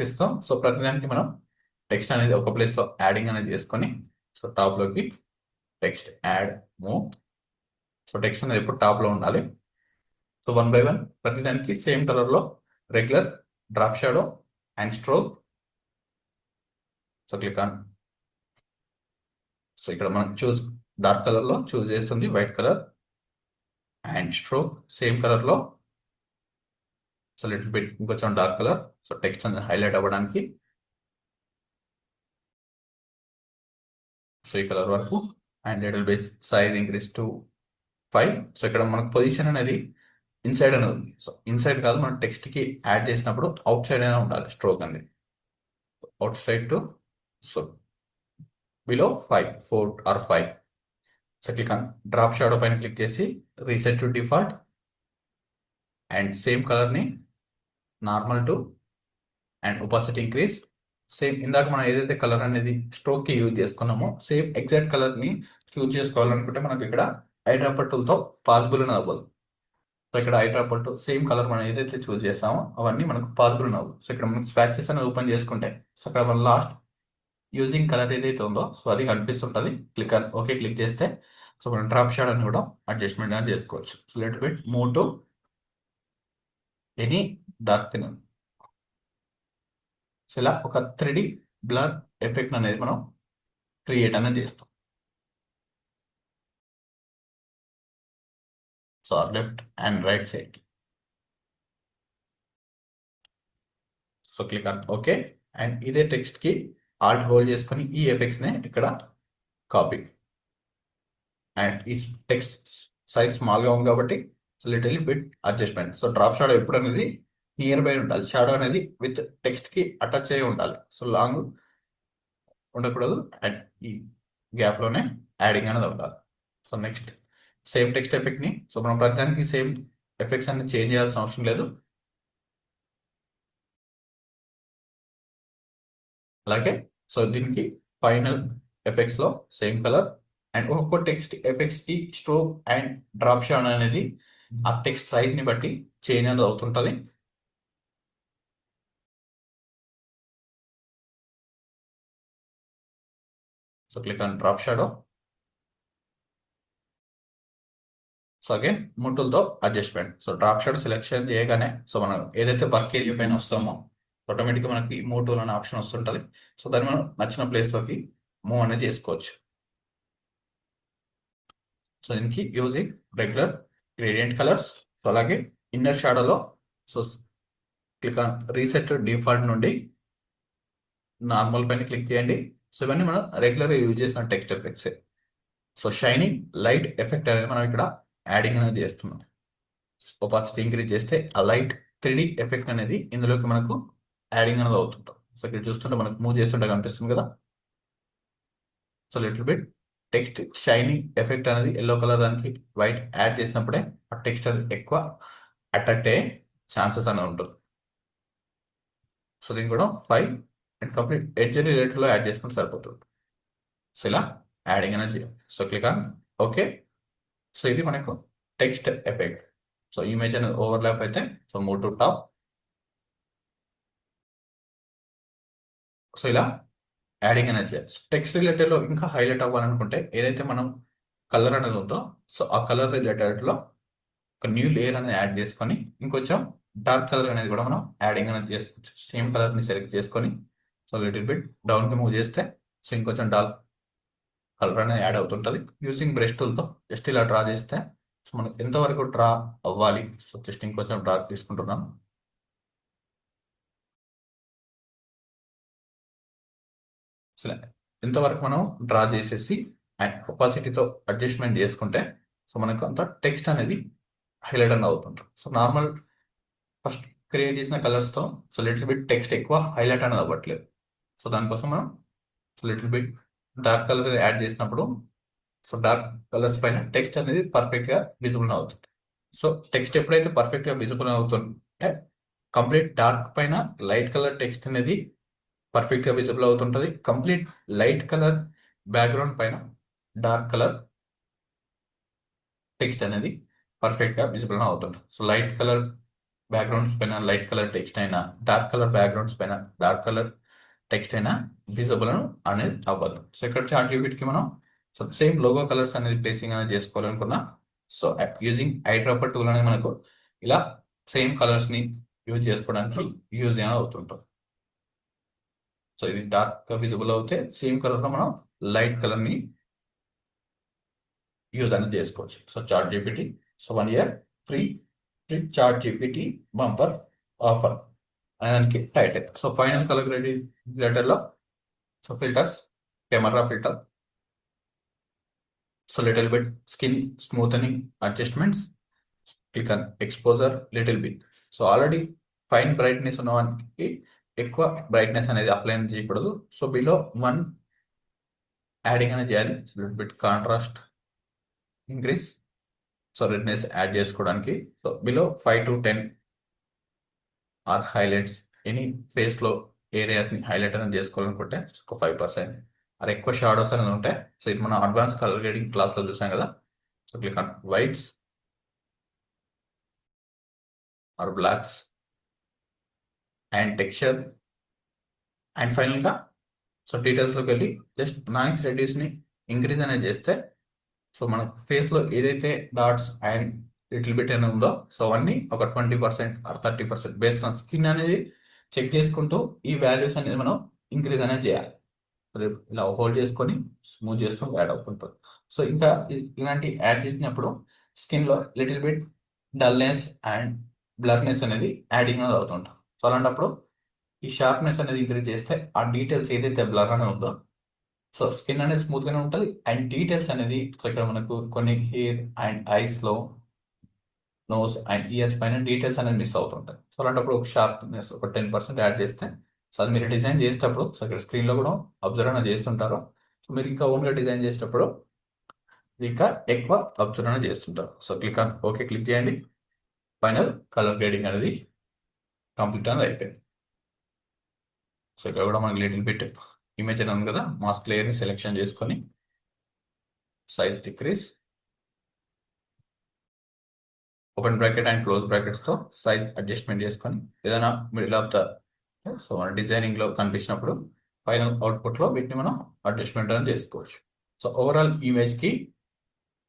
ఇస్తాం. సో ప్రతిదానికి మనం టెక్స్ట్ అనేది ఒక ప్లేస్లో యాడింగ్ అనేది చేసుకొని సో టాప్లోకి text add move. So text అనేది ఎప్పుడు టాప్లో ఉండాలి. సో 1 by 1 ప్రతిదానికి సేమ్ కలర్లో regular drop shadow and stroke. So click on. So ఇక్కడ మనం చూస్ డార్క్ కలర్లో చూస్ చేస్తుంది white colour and stroke same కలర్లో. సో లిటిల్ బిట్ ఇంకొంచెం డార్క్ కలర్, సో టెక్స్ట్ అనేది హైలైట్ అవ్వడానికి. సో ఈ కలర్ వరకు and little bit size increase to 5. So ఇక్కడ మనకు పొజిషన్ అనేది ఇన్సైడ్ అనేది ఉంది. సో ఇన్సైడ్ కాదు, మనం టెక్స్ట్కి యాడ్ చేసినప్పుడు అవుట్ సైడ్ అయినా ఉండాలి స్ట్రోక్ అనేది. Outside to so below 5, 4 or 5. So click on drop shadow పైన క్లిక్ చేసి reset to default and same కలర్ని normal to and opacity increase. Same ఇందాక మనం ఏదైతే కలర్ అనేది స్ట్రోక్కి యూజ్ చేసుకున్నామో సేమ్ ఎగ్జాక్ట్ కలర్ని చూజ్ చేసుకోవాలనుకుంటే మనకి ఇక్కడ ఐడ్రాపర్ టూల్తో పాసిబుల్ అని అవ్వదు. సో ఇక్కడ ఐడ్రాపర్ టూల్ సేమ్ కలర్ మనం ఏదైతే చూజ్ చేస్తామో అవన్నీ మనకు పాసిబుల్ అని అవ్వదు. సో ఇక్కడ మనం స్వాచెస్ అనేది ఓపెన్ చేసుకుంటే సో అక్కడ మన లాస్ట్ యూజింగ్ కలర్ ఏదైతే ఉందో సో అది కనిపిస్తుంటుంది. ఓకే క్లిక్ చేస్తే సో మనం డ్రాప్ షాడ్ అని కూడా అడ్జస్ట్మెంట్ అనేది చేసుకోవచ్చు. So let bit move to any dark thin. So ఇలా ఒక 3D బ్లర్ ఎఫెక్ట్ అనేది మనం క్రియేట్ అనేది చేస్తాం. So left and right side. So click on okay and ఇదే టెక్స్ట్కి ఆల్ట్ హోల్డ్ చేసుకొని ఈ ఎఫెక్ట్స్ని ఇక్కడ కాపీ అండ్ ఈ టెక్స్ట్ సైజ్ స్మాల్గా ఉంది కాబట్టి so little bit adjustment. So drop shadow ఎప్పుడు అనేది నియర్ బై ఉండాలి. షాడో అనేది విత్ టెక్స్ట్కి అటాచ్ అయ్యి ఉండాలి. సో లాంగ్ ఉండకూడదు అండ్ ఈ గ్యాప్లోనే యాడింగ్ అనేది ఉండాలి. సో నెక్స్ట్ సేమ్ టెక్స్ట్ ఎఫెక్ట్ని సో మనం ప్రతిదానికి సేమ్ ఎఫెక్ట్స్ అన్ని చేంజ్ చేయాల్సిన అవసరం లేదు. అలాగే సో దీనికి ఫైనల్ ఎఫెక్ట్స్లో సేమ్ కలర్ అండ్ ఒక్కొక్క టెక్స్ట్ ఎఫెక్ట్స్కి స్ట్రోక్ అండ్ డ్రాప్ షాడో అనేది ఆ టెక్స్ట్ సైజ్ని బట్టి చేంజ్ అనేది అవుతుంటుంది. So click on drop shadow. So again ముట్టులతో adjustment. So drop shadow selection చేయగానే సో మనం ఏదైతే వర్క్ ఏరియా పైన వస్తామో ఆటోమేటిక్గా మనకి మూవ్ టూల్ అనే ఆప్షన్ వస్తుంటుంది. సో దాన్ని మనం నచ్చిన ప్లేస్లోకి మూవ్ అనేది చేసుకోవచ్చు. సో దీనికి using regular gradient colours. So అలాగే inner షాడోలో so click on reset default నుండి నార్మల్ పైన క్లిక్ చేయండి. సో ఇవన్నీ మనం రెగ్యులర్గా యూజ్ చేసిన text effects. So shining light effect అనేది మనం ఇక్కడ యాడింగ్ అనేది చేస్తున్నాం. ఒపాసిటీ ఇంక్రీజ్ చేస్తే ఆ లైట్ 3D ఎఫెక్ట్ అనేది ఇందులోకి మనకు యాడింగ్ అనేది అవుతుంటాం. సో ఇక్కడ చూస్తుంటే మనకు మూవ్ చేస్తుంటే కనిపిస్తుంది కదా. So little bit text shining effect అనేది ఎల్లో కలర్ దానికి వైట్ యాడ్ చేసినప్పుడే ఆ టెక్స్ట్ అనేది ఎక్కువ అట్రాక్ట్ అయ్యే ఛాన్సెస్ అనేది ఉంటుంది. సో దీన్ని కూడా 5 అండ్ కంప్లీట్ ఎడ్జ్ రిలేటెడ్లో యాడ్ చేసుకుంటే సరిపోతుంది. సో ఇలా యాడింగ్ అనేది చేయాలి. So click on okay. So ఇది మనకు టెక్స్ట్ ఎఫెక్ట్. సో ఇమేజ్ అనేది ఓవర్లాప్ అయితే so move to top. So ఇలా యాడింగ్ అనేది చేయాలి. టెక్స్ట్ రిలేటెడ్లో ఇంకా హైలైట్ అవ్వాలనుకుంటే ఏదైతే మనం కలర్ అనేది ఉందో సో ఆ కలర్ రిలేటెడ్లో ఒక న్యూ లేయర్ అనేది యాడ్ చేసుకొని ఇంకొంచెం డార్క్ కలర్ అనేది కూడా మనం యాడింగ్ అనేది చేసుకోవచ్చు. సేమ్ కలర్ని సెలెక్ట్ చేసుకొని సో లిటిల్ బిట్ డౌన్కి మూవ్ చేస్తే సో ఇంకొంచెం డార్క్ కలర్ అనేది యాడ్ అవుతుంటుంది. యూజింగ్ బ్రష్ టూల్తో జస్ట్ ఇలా డ్రా చేస్తే సో మనకు ఎంతవరకు డ్రా అవ్వాలి సో జస్ట్ ఇంకొంచెం డార్క్ తీసుకుంటున్నాను. సో ఇంతవరకు మనం డ్రా చేసేసి అండ్ ఒపాసిటీతో అడ్జస్ట్మెంట్ చేసుకుంటే సో మనకు అంత టెక్స్ట్ అనేది హైలైట్ అని అవుతుంటుంది. సో నార్మల్ ఫస్ట్ క్రియేట్ చేసిన కలర్స్తో సో లిటిల్ బిట్ టెక్స్ట్ ఎక్కువ హైలైట్ అనేది అవ్వట్లేదు. సో దానికోసం మనం so little bit dark colour add చేసినప్పుడు సో డార్క్ కలర్స్ పైన టెక్స్ట్ అనేది పర్ఫెక్ట్గా విజిబుల్ అవుతుంది. సో టెక్స్ట్ ఎప్పుడైతే పర్ఫెక్ట్గా విజిబుల్ అవుతుంటే కంప్లీట్ డార్క్ పైన లైట్ కలర్ టెక్స్ట్ అనేది పర్ఫెక్ట్గా విజిబుల్ అవుతుంటుంది. కంప్లీట్ లైట్ కలర్ బ్యాక్గ్రౌండ్ పైన డార్క్ కలర్ టెక్స్ట్ అనేది పర్ఫెక్ట్గా విజిబుల్ అవుతుంది. సో లైట్ కలర్ బ్యాక్గ్రౌండ్స్ పైన లైట్ కలర్ టెక్స్ట్ అయినా, డార్క్ కలర్ బ్యాక్గ్రౌండ్స్ పైన డార్క్ కలర్ టెక్స్ట్ అయినా విజిబుల్ అనేది అవ్వదు. సో ఇక్కడ చాట్ జీపీటీకి మనం సో సేమ్ లోగో కలర్స్ అనేది ప్లేసింగ్ అనేది చేసుకోవాలనుకున్నా, సో యూజింగ్ ఐడ్రాపర్ టూల్ అనేది మనకు ఇలా సేమ్ కలర్స్ ని యూజ్ చేసుకోవడానికి యూజ్ అనేది అవుతుంటాం. సో ఇది డార్క్ గా విజిబుల్ అవుతే సేమ్ కలర్ లో మనం లైట్ కలర్ ని యూజ్ అనేది చేసుకోవచ్చు. So chat GPT, so 1 year free chat GPT bumper offer దానికి title. So final colour grader లో so filters, camera filter, so little bit skin smoothening adjustments, click on exposure little bit. So already fine brightness ఉన్న వానికి ఎక్కువ brightness అనేది apply చేయకూడదు. So below 1 adding అనేది చేయాలి. Little bit contrast increase, so redness add చేసుకోవడానికి. So below 5 to 10 or highlights, any face లో areas ని హైలైట్ అనేది చేసుకోవాలనుకుంటే ఒక 5% ఆర్ ఎక్కువ షాడోస్ అనేది ఉంటాయి. సో ఇది మనం అడ్వాన్స్ కలర్ గ్రేడింగ్ క్లాస్ లో చూసాం కదా. So click on whites or blacks and texture and final గా సో డీటెయిల్స్ లోకి వెళ్ళి జస్ట్ నాయిస్ రెడ్యూస్ ని ఇంక్రీజ్ అనేది చేస్తే సో మన ఫేస్ లో ఏదైతే డాట్స్ అండ్ లిటిల్ బిట్ అనేది ఉందో సో అవన్నీ ఒక 20% ఆర్ 30% బేస్డ్ ఆన్ స్కిన్ అనేది చెక్ చేసుకుంటూ ఈ వాల్యూస్ అనేది మనం ఇంక్రీజ్ అనేది చేయాలి. ఇలా హోల్డ్ చేసుకొని స్మూత్ చేసుకొని యాడ్ అవుతుంటుంది. సో ఇంకా ఇలాంటి యాడ్ చేసినప్పుడు స్కిన్ లో little bit dullness and blurriness అనేది యాడింగ్ అనేది అవుతుంటాం. సో అలాంటప్పుడు ఈ షార్ప్నెస్ అనేది ఇంక్రీజ్ చేస్తే ఆ డీటెయిల్స్ ఏదైతే బ్లర్ అనేది ఉందో సో స్కిన్ అనేది స్మూత్ గానే ఉంటుంది అండ్ డీటెయిల్స్ అనేది సో ఇక్కడ మనకు కొన్ని హెయిర్ అండ్ ఐస్ లో, నోస్ అండ్ ఇయర్స్ పైన డీటెయిల్స్ అనేది మిస్ అవుతుంటాయి. సో అలాంటప్పుడు ఒక షార్ప్నెస్ ఒక 10% యాడ్ చేస్తే సో అది మీరు డిజైన్ చేసేటప్పుడు సో ఇక్కడ స్క్రీన్ లో కూడా అబ్జర్వ్ అనేది చేస్తుంటారు. సో మీరు ఇంకా ఓన్ గా డిజైన్ చేసేటప్పుడు ఇంకా ఎక్కువ అబ్జర్వ్ అనేది చేస్తుంటారు. So click on okay click చేయండి. ఫైనల్ కలర్ గ్రేడింగ్ అనేది కంప్లీట్ అనేది అయిపోయింది. సో ఇక్కడ కూడా మనకి లిటిల్ బిట్ ఇమేజ్ అనేది ఉంది కదా, మాస్క్ లేయర్ ని సెలెక్షన్ చేసుకొని size decrease, open bracket and close brackets తో సైజ్ అడ్జస్ట్మెంట్ చేసుకొని ఏదైనా మిడిల్ ఆఫ్ ద సో మన డిజైనింగ్ లో కనిపించినప్పుడు ఫైనల్ అవుట్పుట్ లో వీటిని మనం అడ్జస్ట్మెంట్ అనేది చేసుకోవచ్చు. సో ఓవరాల్ ఇమేజ్ కి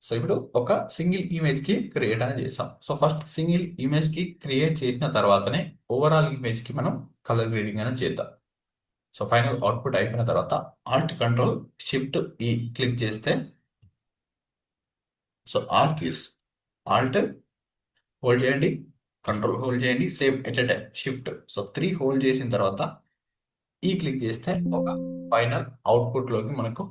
సో ఇప్పుడు ఒక సింగిల్ ఇమేజ్ కి క్రియేట్ అనేది చేస్తాం. సో ఫస్ట్ సింగిల్ ఇమేజ్ కి క్రియేట్ చేసిన తర్వాతనే ఓవరాల్ ఇమేజ్ కి మనం కలర్ గ్రేడింగ్ అనేది చేద్దాం. సో ఫైనల్ అవుట్పుట్ అయిపోయిన తర్వాత ఆల్ట్ కంట్రోల్ షిఫ్ట్ ఈ క్లిక్ చేస్తే so all keys Alt hold చేయండి, కంట్రోల్ హోల్డ్ చేయండి, same at a time shift. So 3 hold చేసిన తర్వాత ఈ క్లిక్ చేస్తే ఒక ఫైనల్ అవుట్పుట్ లోకి మనకు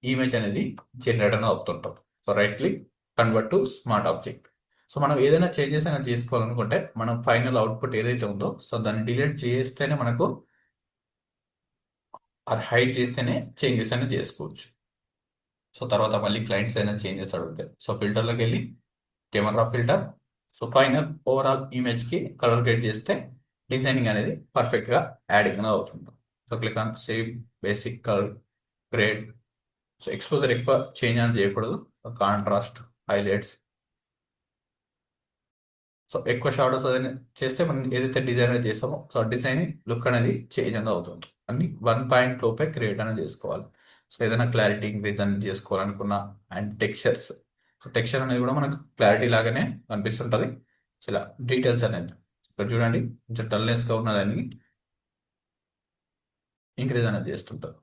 ఇమేజ్ అనేది జనరేట్ అనేది అవుతుంటాం. So right click convert to smart object. So మనం ఏదైనా చేంజెస్ అనేది చేసుకోవాలనుకుంటే మనం ఫైనల్ అవుట్పుట్ ఏదైతే ఉందో సో దాన్ని డిలీట్ చేస్తేనే మనకు అది హైడ్ చేస్తేనే చేంజెస్ అనేది చేసుకోవచ్చు. సో తర్వాత మళ్ళీ క్లయింట్స్ ఏదైనా చేంజెస్ అడుగుతాయి. సో ఫిల్టర్లోకి వెళ్ళి camera filter, so final overall image కి కలర్ గ్రేడ్ చేస్తే డిజైనింగ్ అనేది పర్ఫెక్ట్ గా యాడింగ్ అనేది అవుతుంది. So click on save basic colour grade. So exposure ఎక్కువ చేంజ్ అనేది చేయకూడదు. కాంట్రాస్ట్, హైలైట్స్, సో ఎక్కువ షాడోస్ అనేది చేస్తే మనం ఏదైతే డిజైన్ అనేది చేస్తామో సో డిజైన్ లుక్ అనేది చేంజ్ అనేది అవుతుంది. అన్ని 1 పాయింట్ లోపే క్రియేట్ అనేది చేసుకోవాలి. సో ఏదైనా క్లారిటీ ఇంక్రీజ్ అనేది చేసుకోవాలనుకున్నా అండ్ టెక్స్చర్స్, సో టెక్స్చర్ అనేది కూడా మనకు క్లారిటీ లాగానే కనిపిస్తుంటది. సో ఇలా డీటెయిల్స్ అనేది ఇక్కడ చూడండి కొంచెం డల్నెస్ గా ఉన్నదాన్ని ఇంక్రీజ్ అనేది చేస్తుంటారు.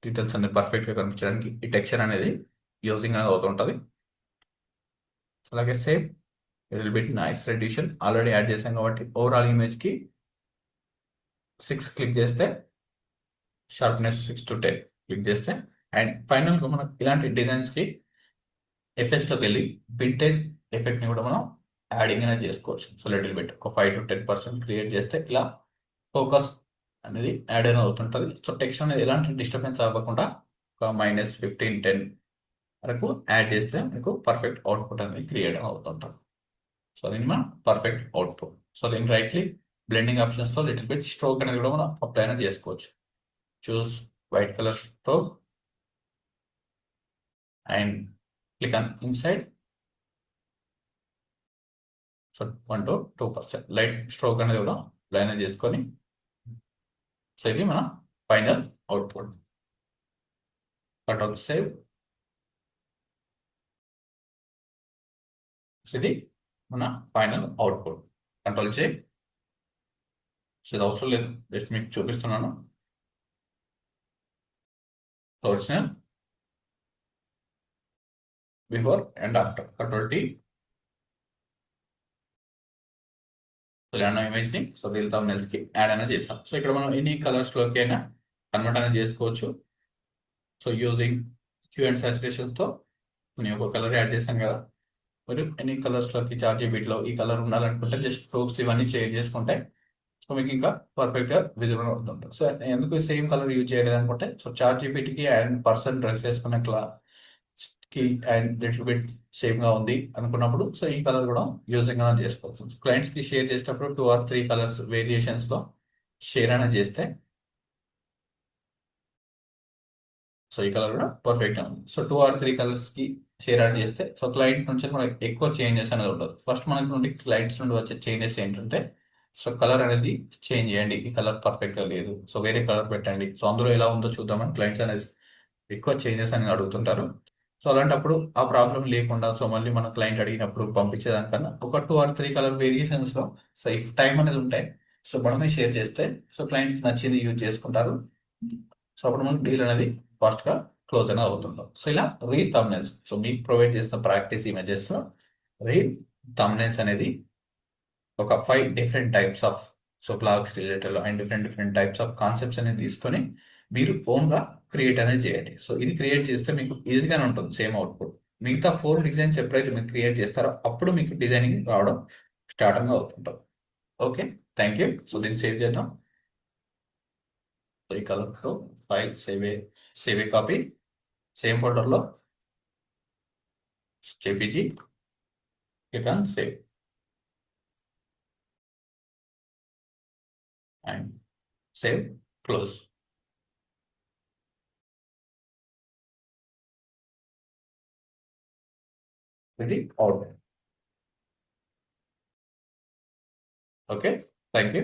డీటెయిల్స్ అనేది పర్ఫెక్ట్ గా కనిపించడానికి ఈ టెక్స్చర్ అనేది యూజింగ్ అనేది అవుతుంటది. అలాగే same little bit noise reduction already add చేసాం కాబట్టి ఓవరాల్ ఇమేజ్ కి 6 క్లిక్ చేస్తే షార్ప్నెస్ 6 to 10 క్లిక్ చేస్తే అండ్ ఫైనల్ గా మనం ఇలాంటి డిజైన్స్ కి ఎఫెక్ట్స్ లోకి వెళ్ళి వింటేజ్ ఎఫెక్ట్ ని కూడా మనం యాడింగ్ అనేది చేసుకోవచ్చు. సో లిటిల్ బిట్ ఒక 5 to 10% క్రియేట్ చేస్తే ఇలా ఫోకస్ అనేది యాడ్ అనేది అవుతుంటది. సో టెక్స్ట్ అనేది ఎలాంటి డిస్టర్బెన్స్ అవ్వకుండా ఒక -15, 10 వరకు యాడ్ చేస్తే మీకు పర్ఫెక్ట్ అవుట్పుట్ అనేది క్రియేట్ అవుతుంటుంది. సో దీన్ని మనం పర్ఫెక్ట్ అవుట్పుట్. సో దీన్ని రైట్ క్లిక్ బ్లెండింగ్ ఆప్షన్స్ లో లిటిల్ బిట్ స్ట్రోక్ అనేది కూడా మనం అప్లై అనేది చేసుకోవచ్చు. Choose white colour stroke, and click on inside. So 1 to 2% light stroke అనేది కూడా లైన్ చేసుకొని, సో ఇది మన final output. Cut save. So ఇది మన ఫైనల్ అవుట్పుట్. కంట్రోల్ చేయి. సో ఇది అవసరం లేదు, జస్ట్ మీకు చూపిస్తున్నాను. Original before and after. Control T. So ఇలా ఇమేజ్ ని సో రీల్ థంబ్నెయిల్స్ కి యాడ్ అనేది చేస్తాం. సో ఇక్కడ మనం ఎనీ కలర్స్ లోకి అయినా కన్వర్ట్ అనేది చేసుకోవచ్చు. So using hue and saturations తో నేను ఒక కలర్ యాడ్ చేశాను కదా, మీరు ఎనీ కలర్స్ లోకి చార్జీబీట్లో ఈ కలర్ ఉండాలనుకుంటే జస్ట్ స్ట్రోక్స్ ఇవన్నీ చేంజ్ చేసుకుంటే సో మీకు ఇంకా పర్ఫెక్ట్ గా విజిబుల్ అవుతుంది. సో ఎందుకు సేమ్ కలర్ యూజ్ చేయలేదు అనుకుంటే, సో చార్జీబీటీకి అండ్ పర్సన్ డ్రెస్ వేసుకున్నట్లా కి అండ్ లిటిల్ బిట్ సేమ్ గా ఉంది అనుకున్నప్పుడు సో ఈ కలర్ కూడా యూజింగ్ అనేది చేసుకోవచ్చు. క్లయింట్స్ కి షేర్ చేసేటప్పుడు 2 or 3 కలర్స్ వేరియేషన్స్ లో షేర్ అనేది చేస్తే సో ఈ కలర్ కూడా పర్ఫెక్ట్ గా ఉంది. సో 2 or 3 కలర్స్ కి షేర్ యాడ్ చేస్తే సో క్లయింట్ నుంచి మనకి ఎక్కువ చేంజెస్ అనేది ఉండదు. ఫస్ట్ మనకి నుండి క్లయింట్స్ నుండి వచ్చే చేంజెస్ ఏంటంటే, సో కలర్ అనేది చేంజ్ చేయండి, ఈ కలర్ పర్ఫెక్ట్ గా లేదు, సో వేరే కలర్ పెట్టండి, సో అందులో ఎలా ఉందో చూద్దామని క్లయింట్స్ అనేది ఎక్కువ చేంజెస్ అనేది అడుగుతుంటారు. సో అలాంటప్పుడు ఆ ప్రాబ్లం లేకుండా సో మళ్ళీ మన క్లయింట్ అడిగినప్పుడు పంపించేదానికన్నా ఒక 2 or 3 కలర్ వేరియేషన్స్ లో సో ఇఫ్ టైం అనేది ఉంటాయి సో మనమే షేర్ చేస్తే సో క్లయింట్ నచ్చింది యూజ్ చేసుకుంటారు. సో అప్పుడు మనకు డీల్ అనేది ఫాస్ట్ గా క్లోజ్ అనేది అవుతుంటాం. సో ఇలా రీల్ థంబ్నెయిల్స్ సో మీకు ప్రొవైడ్ చేసిన ప్రాక్టీస్ ఇమేజెస్ లో రీల్ థంబ్నెయిల్స్ అనేది ఒక 5 different types of so blogs related and different types of concepts అనేది తీసుకొని మీరు ఓన్ గా క్రియేట్ అనేది చేయండి. సో ఇది క్రియేట్ చేస్తే మీకు ఈజీగానే ఉంటుంది సేమ్ అవుట్పుట్. మిగతా 4 డిజైన్స్ ఎప్పుడైతే మీరు క్రియేట్ చేస్తారో అప్పుడు మీకు డిజైనింగ్ రావడం స్టార్ట్ అనేది అవుతుంటుంది. Okay, thank you. సో దీన్ని సేవ్ చేద్దాం. సో ఈ కలర్ తో file save a copy same folder లో JPG. Click on save and save, close. ఇది అవుట్. Okay, thank you.